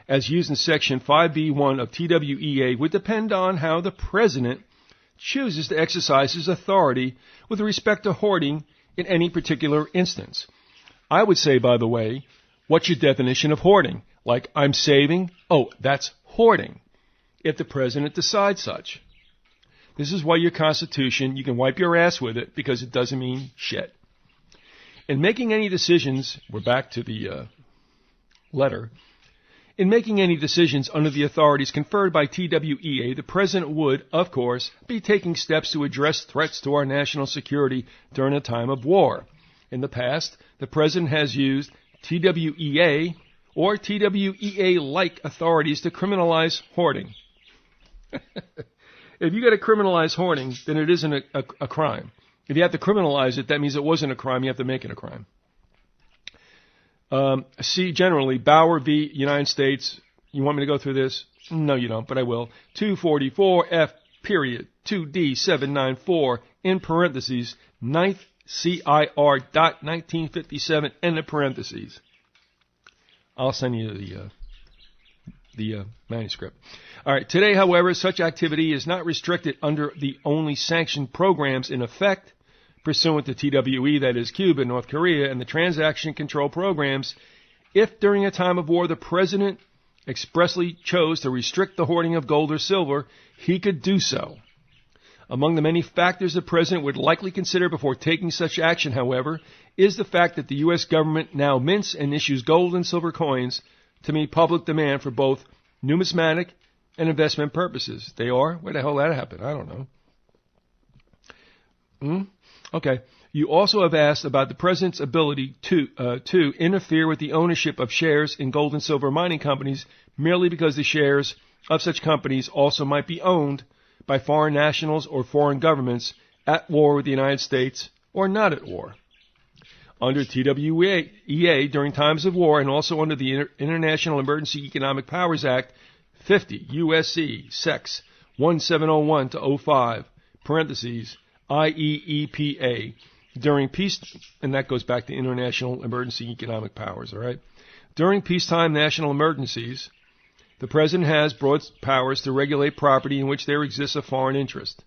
as used in Section 5B1 of TWEA, would depend on how the President chooses to exercise his authority with respect to hoarding in any particular instance. I would say, by the way, what's your definition of hoarding? Like, I'm saving? Oh, that's hoarding, if the President decides such. This is why your Constitution, you can wipe your ass with it because it doesn't mean shit. In making any decisions, we're back to the letter. In making any decisions under the authorities conferred by TWEA, the President would, of course, be taking steps to address threats to our national security during a time of war. In the past, the President has used TWEA or TWEA-like authorities to criminalize hoarding. If you got to criminalize hoarding, then it isn't a crime. If you have to criminalize it, that means it wasn't a crime. You have to make it a crime. See, generally, Bauer v. United States. You want me to go through this? No, you don't, but I will. 244F, period, 2D794, in parentheses, 9th CIR dot 1957, end of parentheses. I'll send you the manuscript. All right. Today, however, such activity is not restricted under the only sanctioned programs in effect pursuant to TWE, that is Cuba, North Korea, and the transaction control programs. If during a time of war the President expressly chose to restrict the hoarding of gold or silver, he could do so. Among the many factors the President would likely consider before taking such action, however, is the fact that the U.S. government now mints and issues gold and silver coins to meet public demand for both numismatic and investment purposes. They are? Where the hell that happened? I don't know. Okay. You also have asked about the President's ability to interfere with the ownership of shares in gold and silver mining companies merely because the shares of such companies also might be owned by foreign nationals or foreign governments at war with the United States or not at war. Under TWEA, during times of war, and also under the International Emergency Economic Powers Act, 50 U.S.C. Secs 1701 to 05, parentheses, IEEPA, during peace, and that goes back to International Emergency Economic Powers, all right? During peacetime national emergencies, the President has broad powers to regulate property in which there exists a foreign interest.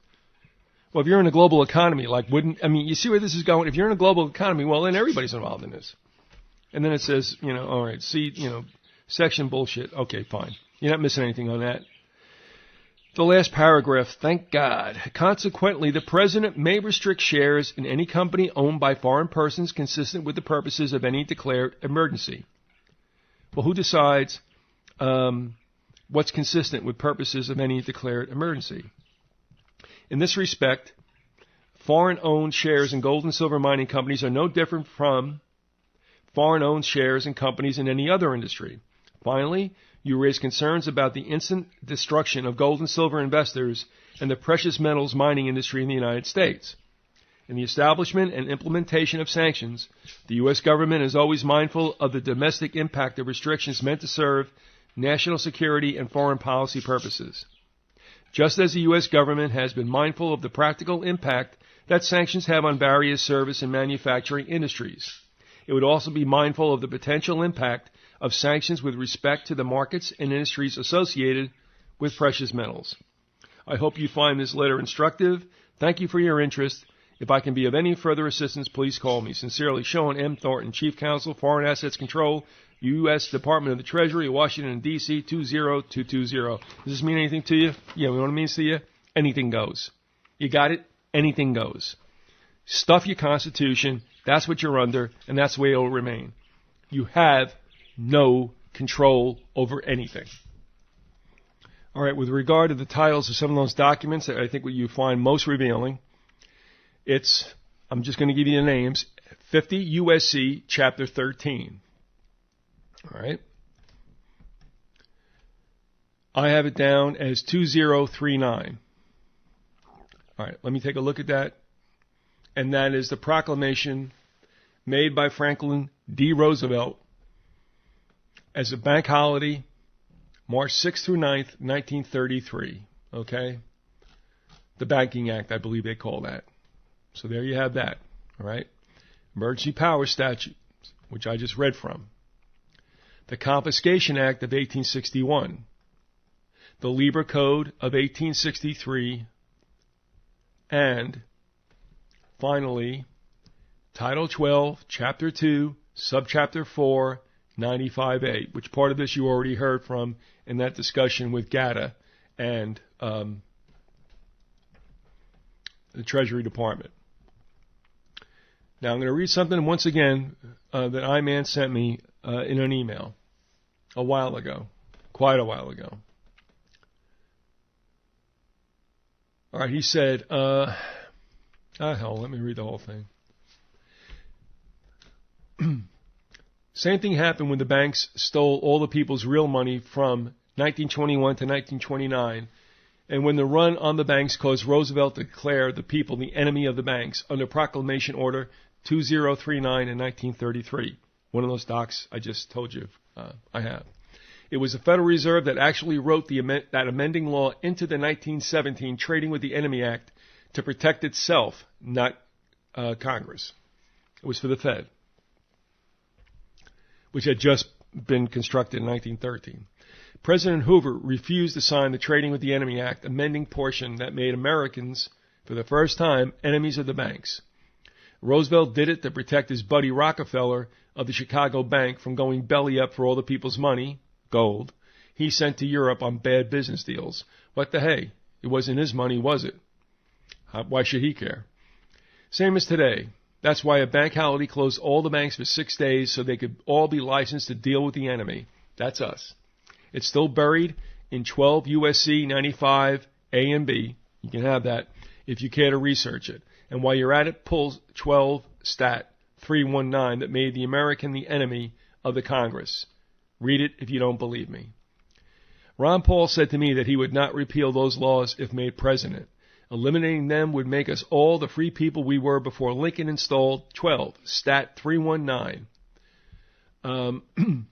Well, if you're in a global economy, you see where this is going? If you're in a global economy, well, then everybody's involved in this. And then it says, all right, section bullshit. Okay, fine. You're not missing anything on that. The last paragraph, thank God. Consequently, the President may restrict shares in any company owned by foreign persons consistent with the purposes of any declared emergency. Well, who decides what's consistent with purposes of any declared emergency? In this respect, foreign-owned shares in gold and silver mining companies are no different from foreign-owned shares in companies in any other industry. Finally, you raise concerns about the instant destruction of gold and silver investors and the precious metals mining industry in the United States. In the establishment and implementation of sanctions, the U.S. government is always mindful of the domestic impact of restrictions meant to serve national security and foreign policy purposes. Just as the U.S. government has been mindful of the practical impact that sanctions have on various service and manufacturing industries, it would also be mindful of the potential impact of sanctions with respect to the markets and industries associated with precious metals. I hope you find this letter instructive. Thank you for your interest. If I can be of any further assistance, please call me. Sincerely, Sean M. Thornton, Chief Counsel, Foreign Assets Control, U.S. Department of the Treasury, Washington, D.C., 20220. Does this mean anything to you? Yeah, you know what it means to you? Anything goes. You got it? Anything goes. Stuff your Constitution. That's what you're under, and that's the way it will remain. You have no control over anything. All right, with regard to the titles of some of those documents that I think what you find most revealing, I'm just going to give you the names, 50 U.S.C. Chapter 13. All right. I have it down as 2039. All right, let me take a look at that. And that is the proclamation made by Franklin D. Roosevelt as a bank holiday, March 6th through 9th, 1933. Okay? The Banking Act, I believe they call that. So there you have that. All right? Emergency Power Statute, which I just read from. The Confiscation Act of 1861. The Lieber Code of 1863. And finally, Title 12, Chapter 2, Subchapter 4, 95A, which part of this you already heard from in that discussion with GATA and the Treasury Department. Now I'm going to read something once again that I-Man sent me in an email a while ago, quite a while ago. All right, he said, let me read the whole thing. Same thing happened when the banks stole all the people's real money from 1921 to 1929, and when the run on the banks caused Roosevelt to declare the people the enemy of the banks under Proclamation Order 2039 in 1933. One of those docs I just told you I have. It was the Federal Reserve that actually wrote that amending law into the 1917 Trading with the Enemy Act to protect itself, not Congress. It was for the Fed, which had just been constructed in 1913. President Hoover refused to sign the Trading with the Enemy Act, amending portion that made Americans, for the first time, enemies of the banks. Roosevelt did it to protect his buddy Rockefeller of the Chicago Bank from going belly up for all the people's money, gold, he sent to Europe on bad business deals. What the hey? It wasn't his money, was it? Why should he care? Same as today. That's why a bank holiday closed all the banks for 6 days so they could all be licensed to deal with the enemy. That's us. It's still buried in 12 U.S.C. 95 A and B. You can have that if you care to research it. And while you're at it, pull 12 Stat 319 that made the American the enemy of the Congress. Read it if you don't believe me. Ron Paul said to me that he would not repeal those laws if made president. Eliminating them would make us all the free people we were before Lincoln installed 12 Stat 319 in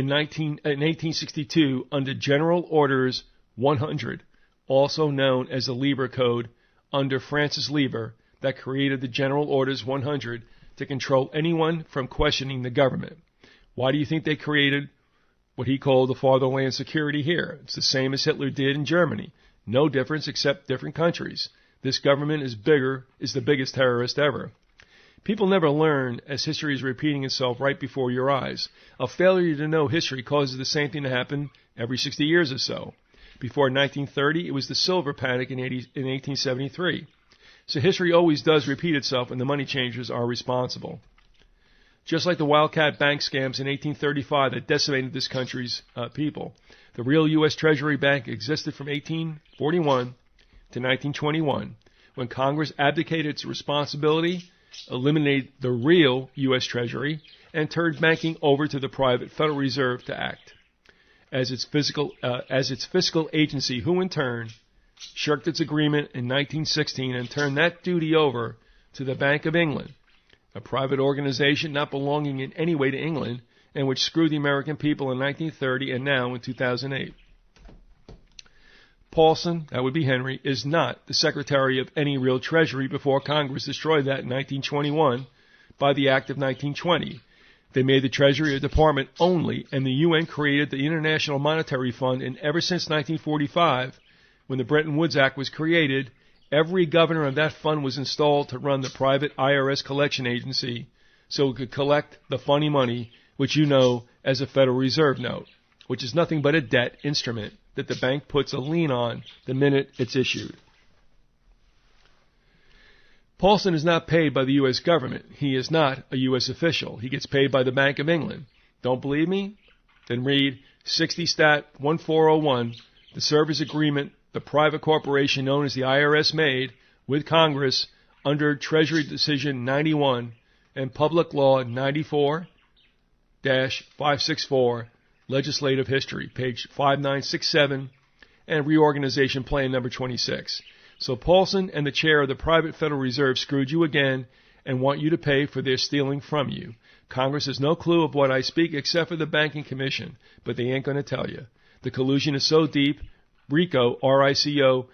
1862 under General Orders 100, also known as the Lieber Code, under Francis Lieber, that created the General Orders 100 to control anyone from questioning the government. Why do you think they created what he called the fatherland security here? It's the same as Hitler did in Germany. No difference except different countries. This government is the biggest terrorist ever. People never learn as history is repeating itself right before your eyes. A failure to know history causes the same thing to happen every 60 years or so. Before 1930, it was the silver panic in 1873. So history always does repeat itself, and the money changers are responsible. Just like the Wildcat Bank scams in 1835 that decimated this country's people. The real U.S. Treasury Bank existed from 1841 to 1921, when Congress abdicated its responsibility, eliminated the real U.S. Treasury, and turned banking over to the private Federal Reserve to act as its fiscal agency, who in turn shirked its agreement in 1916 and turned that duty over to the Bank of England, a private organization not belonging in any way to England, and which screwed the American people in 1930 and now in 2008. Paulson, that would be Henry, is not the Secretary of any real treasury before Congress destroyed that in 1921 by the Act of 1920. They made the Treasury a department only, and the UN created the International Monetary Fund, and ever since 1945, when the Bretton Woods Act was created, every governor of that fund was installed to run the private IRS collection agency so it could collect the funny money, which you know as a Federal Reserve note, which is nothing but a debt instrument that the bank puts a lien on the minute it's issued. Paulson is not paid by the U.S. government. He is not a U.S. official. He gets paid by the Bank of England. Don't believe me? Then read 60 Stat 1401, The service agreement the private corporation known as the IRS made with Congress under Treasury Decision 91 and Public Law 94-564, Legislative History, page 5967, and Reorganization Plan number 26. So Paulson and the chair of the private Federal Reserve screwed you again and want you to pay for their stealing from you. Congress has no clue of what I speak except for the Banking Commission, but they ain't going to tell you. The collusion is so deep, RICO, R-I-C-O,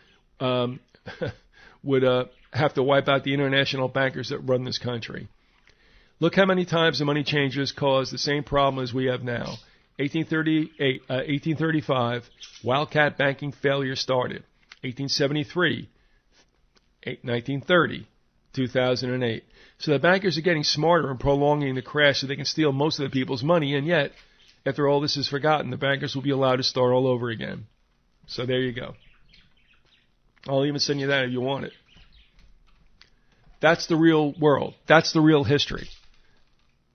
would have to wipe out the international bankers that run this country. Look how many times the money changers caused the same problem as we have now. 1835, wildcat banking failure started. 1873, 1930, 2008. So the bankers are getting smarter and prolonging the crash so they can steal most of the people's money, and yet, after all this is forgotten, the bankers will be allowed to start all over again. So there you go. I'll even send you that if you want it. That's the real world. That's the real history.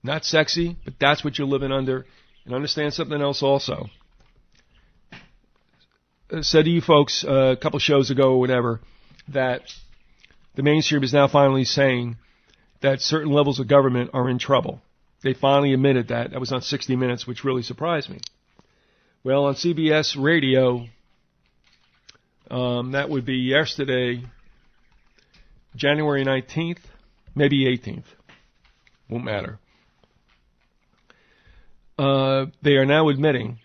Not sexy, but that's what you're living under. And understand something else also. I said to you folks a couple shows ago or whatever that the mainstream is now finally saying that certain levels of government are in trouble. They finally admitted that. That was on 60 Minutes, which really surprised me. Well, on CBS Radio, that would be yesterday, January 19th, maybe 18th. Won't matter. They are now admitting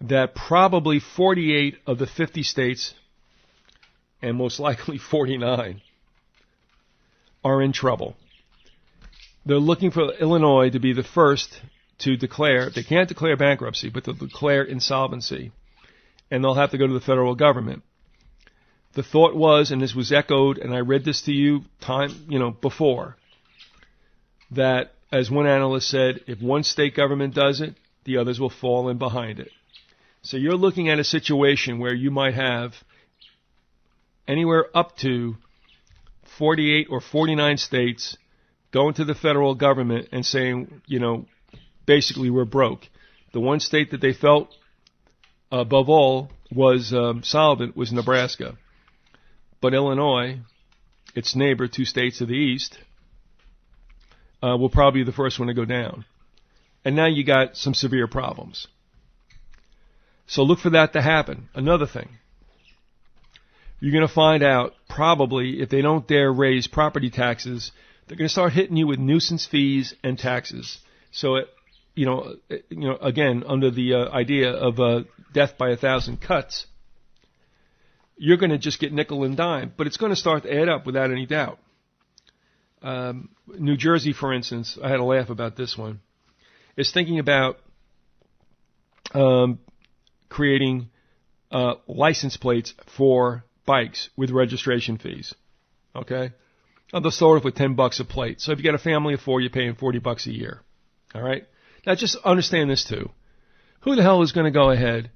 that probably 48 of the 50 states, and most likely 49, are in trouble. They're looking for Illinois to be the first to declare, they can't declare bankruptcy, but to declare insolvency. And they'll have to go to the federal government. The thought was, and this was echoed, and I read this to you before, that, as one analyst said, if one state government does it, the others will fall in behind it. So you're looking at a situation where you might have anywhere up to 48 or 49 states going to the federal government and saying, basically we're broke. The one state that they felt above all was solvent was Nebraska. But Illinois, its neighbor, 2 states to the east, will probably be the first one to go down. And now you got some severe problems. So look for that to happen. Another thing. You're going to find out probably if they don't dare raise property taxes, they're going to start hitting you with nuisance fees and taxes. So, again, under the idea of death by 1,000 cuts, you're going to just get nickel and dime. But it's going to start to add up without any doubt. New Jersey, for instance, I had a laugh about this one, is thinking about creating license plates for bikes with registration fees. Okay? They'll start off with $10 a plate. So if you got a family of 4, you're paying $40 a year. All right? Now just understand this too. Who the hell is going to go ahead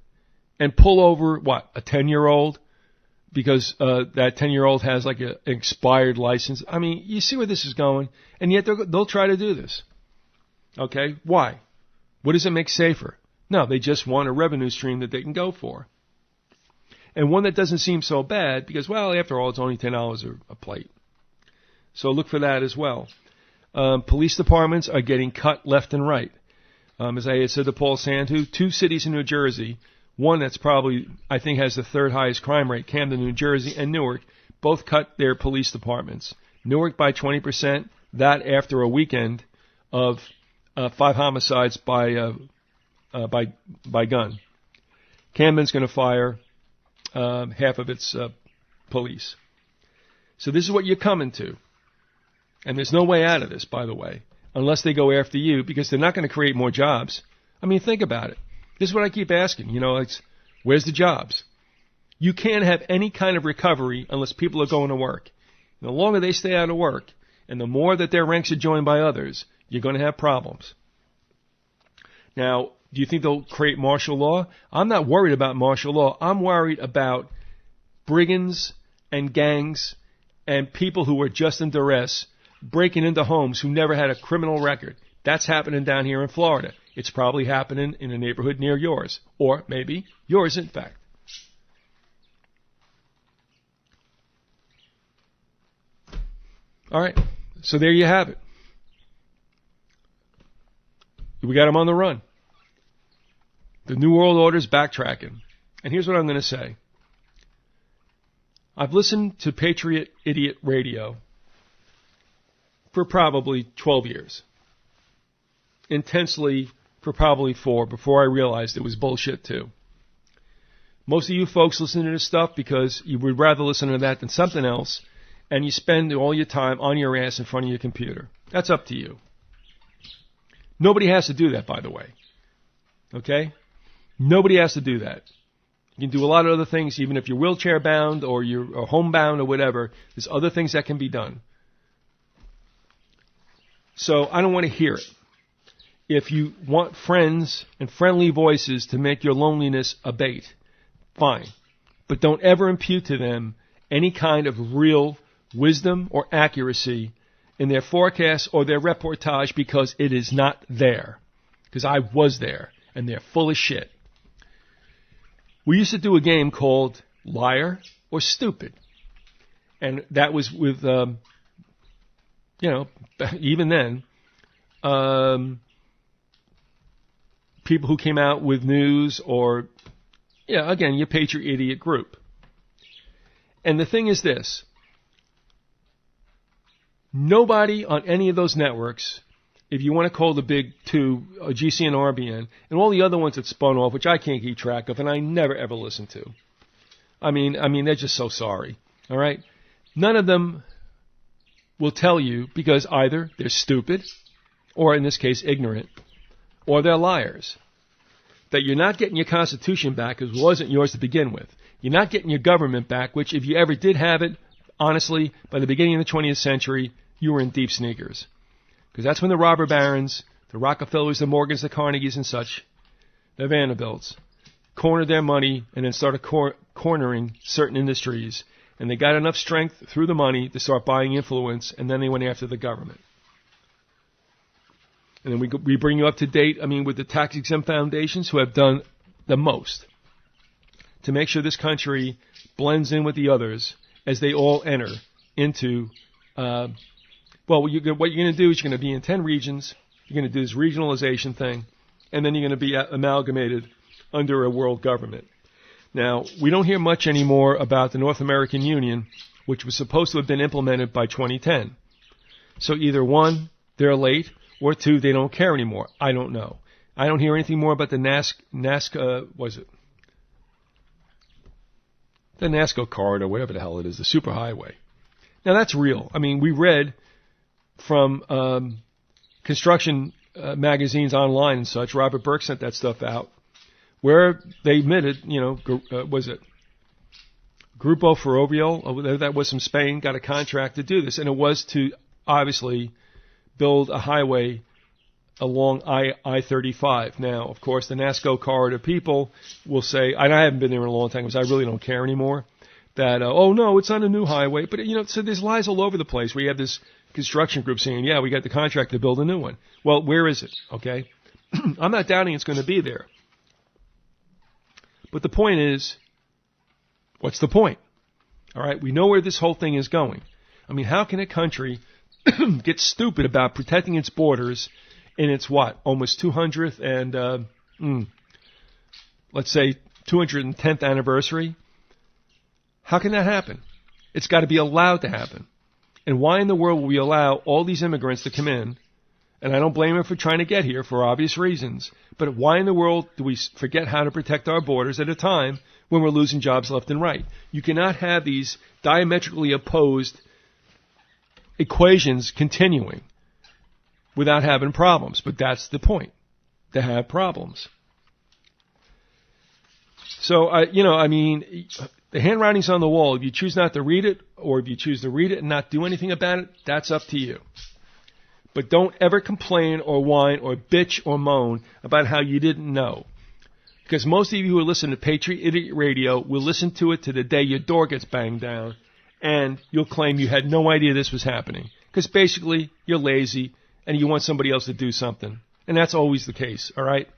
and pull over, a 10-year-old? Because that 10-year-old has like an expired license. I mean, you see where this is going, and yet they'll try to do this. Okay? Why? What does it make safer? No, they just want a revenue stream that they can go for. And one that doesn't seem so bad because, after all, it's only $10 a plate. So look for that as well. Police departments are getting cut left and right. As I had said to Paul Sandu, 2 cities in New Jersey, one that's probably, I think, has the 3rd highest crime rate, Camden, New Jersey, and Newark, both cut their police departments. Newark by 20%, that after a weekend of 5 homicides by gun. Camden's going to fire half of its police. So this is what you're coming to. And there's no way out of this, by the way, unless they go after you, because they're not going to create more jobs. I mean, think about it. This is what I keep asking. Where's the jobs? You can't have any kind of recovery unless people are going to work. The longer they stay out of work, and the more that their ranks are joined by others, you're going to have problems. Now, do you think they'll create martial law? I'm not worried about martial law. I'm worried about brigands and gangs and people who are just in duress breaking into homes who never had a criminal record. That's happening down here in Florida. It's probably happening in a neighborhood near yours. Or maybe yours, in fact. All right. So there you have it. We got them on the run. The New World Order's backtracking. And here's what I'm going to say. I've listened to Paytriotidiot radio for probably 12 years. Intensely for probably 4 before I realized it was bullshit too. Most of you folks listen to this stuff because you would rather listen to that than something else, and you spend all your time on your ass in front of your computer. That's up to you. Nobody has to do that, by the way. Okay? Nobody has to do that. You can do a lot of other things, even if you're wheelchair bound or you're homebound or whatever. There's other things that can be done. So I don't want to hear it. If you want friends and friendly voices to make your loneliness abate, fine. But don't ever impute to them any kind of real wisdom or accuracy in their forecast or their reportage, because it is not there. Because I was there, and they're full of shit. We used to do a game called Liar or Stupid. And that was with, even then, people who came out with news or, again, your Paytriotidiot group. And the thing is this. Nobody on any of those networks, if you want to call the big two, GC and RBN, and all the other ones that spun off, which I can't keep track of, and I never ever listen to. I mean, they're just so sorry. All right? None of them will tell you, because either they're stupid, or in this case, ignorant, or they're liars, that you're not getting your Constitution back because it wasn't yours to begin with. You're not getting your government back, which if you ever did have it, honestly, by the beginning of the 20th century, you were in deep sneakers. Because that's when the robber barons, the Rockefellers, the Morgans, the Carnegies and such, the Vanderbilts, cornered their money and then started cornering certain industries. And they got enough strength through the money to start buying influence, and then they went after the government. And then we bring you up to date, with the tax-exempt foundations who have done the most to make sure this country blends in with the others as they all enter into, what you're going to do is you're going to be in 10 regions, you're going to do this regionalization thing, and then you're going to be amalgamated under a world government. Now, we don't hear much anymore about the North American Union, which was supposed to have been implemented by 2010. So either one, they're late, or two, they don't care anymore. I don't know. I don't hear anything more about the the NASCO corridor, whatever the hell it is, the superhighway. Now that's real. We read from construction magazines online and such. Robert Burke sent that stuff out, where they admitted, Grupo Ferrovial, that was from Spain, got a contract to do this, and it was to obviously build a highway along I-35. Now, of course, the NASCO corridor people will say, and I haven't been there in a long time because I really don't care anymore, that, oh no, it's not a new highway. But, so there's lies all over the place where you have this construction group saying, yeah, we got the contract to build a new one. Well, where is it? Okay? I'm not doubting it's going to be there. But the point is, what's the point? All right, we know where this whole thing is going. How can a country get stupid about protecting its borders in its almost 200th and let's say 210th anniversary? How can that happen? It's got to be allowed to happen. And why in the world will we allow all these immigrants to come in? And I don't blame them for trying to get here for obvious reasons. But why in the world do we forget how to protect our borders at a time when we're losing jobs left and right? You cannot have these diametrically opposed equations continuing without having problems. But that's the point, to have problems. So, the handwriting's on the wall. If you choose not to read it, or if you choose to read it and not do anything about it, that's up to you. But don't ever complain or whine or bitch or moan about how you didn't know. Because most of you who listen to Paytriotidiot Radio will listen to it to the day your door gets banged down, and you'll claim you had no idea this was happening. Because basically, you're lazy, and you want somebody else to do something. And that's always the case, all right?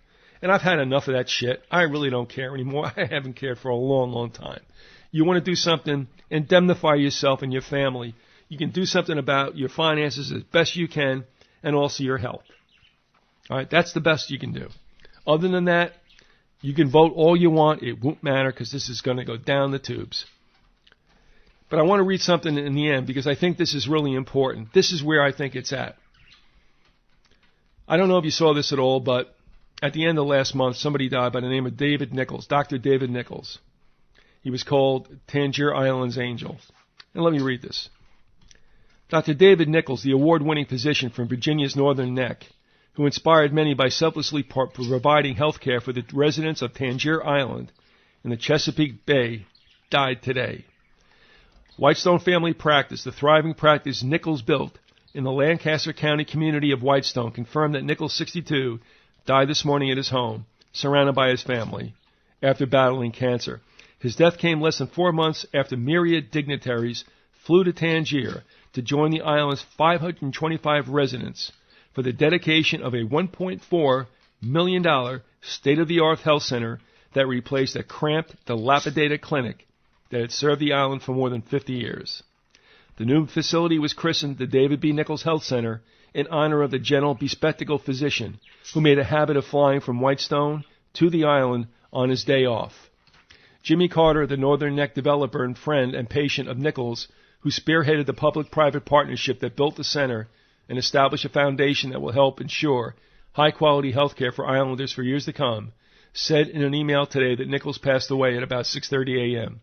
And I've had enough of that shit. I really don't care anymore. I haven't cared for a long, long time. You want to do something, indemnify yourself and your family. You can do something about your finances as best you can, and also your health. All right, that's the best you can do. Other than that, you can vote all you want. It won't matter because this is going to go down the tubes. But I want to read something in the end because I think this is really important. This is where I think it's at. I don't know if you saw this at all, but at the end of last month, somebody died by the name of David Nichols, Dr. David Nichols. He was called Tangier Island's Angel. And let me read this. Dr. David Nichols, the award-winning physician from Virginia's Northern Neck, who inspired many by selflessly providing health care for the residents of Tangier Island in the Chesapeake Bay, died today. Whitestone Family Practice, the thriving practice Nichols built in the Lancaster County community of Whitestone, confirmed that Nichols, 62, died this morning at his home, surrounded by his family, after battling cancer. His death came less than 4 months after myriad dignitaries flew to Tangier to join the island's 525 residents for the dedication of a $1.4 million state-of-the-art health center that replaced a cramped, dilapidated clinic that had served the island for more than 50 years. The new facility was christened the David B. Nichols Health Center in honor of the gentle, bespectacled physician who made a habit of flying from Whitestone to the island on his day off. Jimmy Carter, the Northern Neck developer and friend and patient of Nichols, who spearheaded the public-private partnership that built the center and established a foundation that will help ensure high-quality health care for islanders for years to come, said in an email today that Nichols passed away at about 6:30 a.m.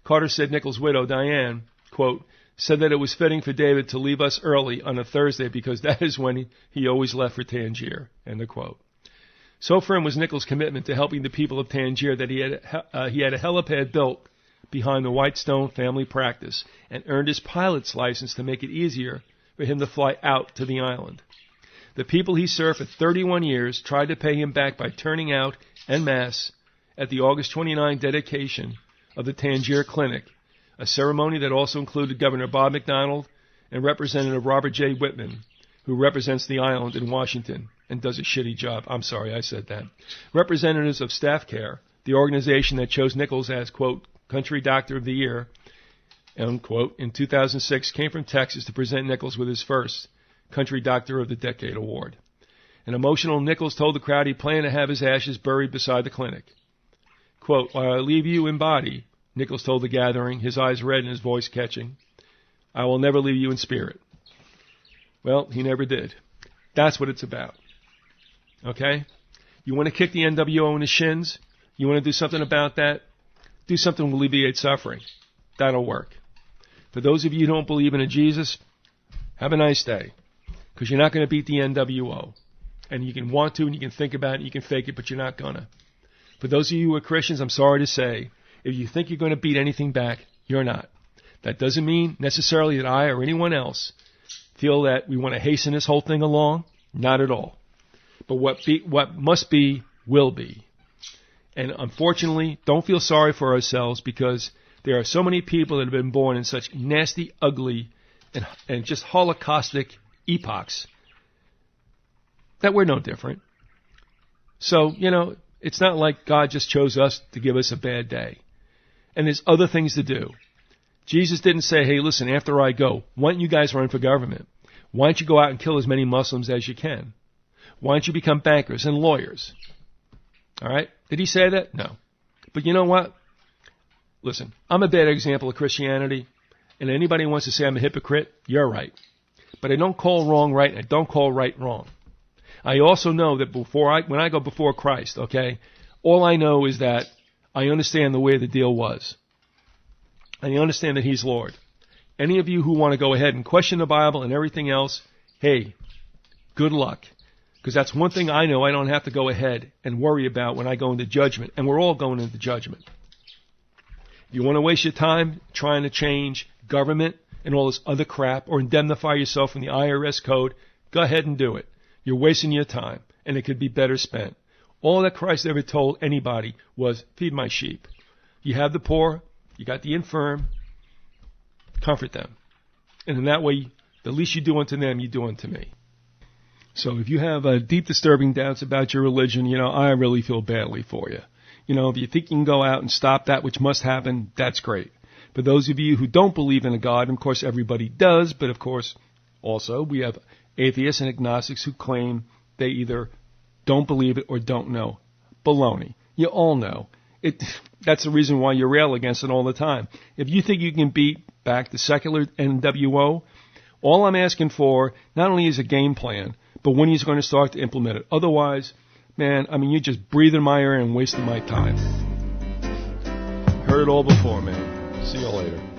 Carter said Nichols' widow, Diane, quote, said that it was fitting for David to leave us early on a Thursday because that is when he always left for Tangier, end of quote. So firm was Nichols' commitment to helping the people of Tangier that he had a helipad built behind the Whitestone family practice and earned his pilot's license to make it easier for him to fly out to the island. The people he served for 31 years tried to pay him back by turning out en masse at the August 29 dedication of the Tangier Clinic, a ceremony that also included Governor Bob McDonald and Representative Robert J. Whitman, who represents the island in Washington and does a shitty job. I'm sorry, I said that. Representatives of Staff Care, the organization that chose Nichols as, quote, Country Doctor of the Year, unquote, in 2006, came from Texas to present Nichols with his first Country Doctor of the Decade award. An emotional Nichols told the crowd he planned to have his ashes buried beside the clinic. Quote, while I leave you in body, Nichols told the gathering, his eyes red and his voice catching, I will never leave you in spirit. Well, he never did. That's what it's about. Okay? You want to kick the NWO in the shins? You want to do something about that? Do something to alleviate suffering. That'll work. For those of you who don't believe in a Jesus, have a nice day. Because you're not going to beat the NWO. And you can want to, and you can think about it, and you can fake it, but you're not going to. For those of you who are Christians, I'm sorry to say, if you think you're going to beat anything back, you're not. That doesn't mean necessarily that I or anyone else feel that we want to hasten this whole thing along. Not at all. But what must be, will be. And unfortunately, don't feel sorry for ourselves because there are so many people that have been born in such nasty, ugly, and just holocaustic epochs that we're no different. So, it's not like God just chose us to give us a bad day. And there's other things to do. Jesus didn't say, hey, listen, after I go, why don't you guys run for government? Why don't you go out and kill as many Muslims as you can? Why don't you become bankers and lawyers? All right? Did he say that? No. But you know what? Listen, I'm a bad example of Christianity, and anybody who wants to say I'm a hypocrite, you're right. But I don't call wrong right, and I don't call right wrong. I also know that when I go before Christ, okay, all I know is that I understand the way the deal was. And I understand that He's Lord. Any of you who want to go ahead and question the Bible and everything else, hey, good luck. Because that's one thing I know I don't have to go ahead and worry about when I go into judgment. And we're all going into judgment. If you want to waste your time trying to change government and all this other crap or indemnify yourself from the IRS code, go ahead and do it. You're wasting your time, and it could be better spent. All that Christ ever told anybody was, feed my sheep. You have the poor, you got the infirm, comfort them. And in that way, the least you do unto them, you do unto me. So if you have deep, disturbing doubts about your religion, I really feel badly for you. If you think you can go out and stop that which must happen, that's great. For those of you who don't believe in a God, and of course everybody does, but of course also we have atheists and agnostics who claim they either don't believe it or don't know. Baloney. You all know. That's the reason why you rail against it all the time. If you think you can beat back the secular NWO, all I'm asking for not only is a game plan, but when he's going to start to implement it. Otherwise, man, I mean, you're just breathing my air and wasting my time. Heard it all before, man. See you later.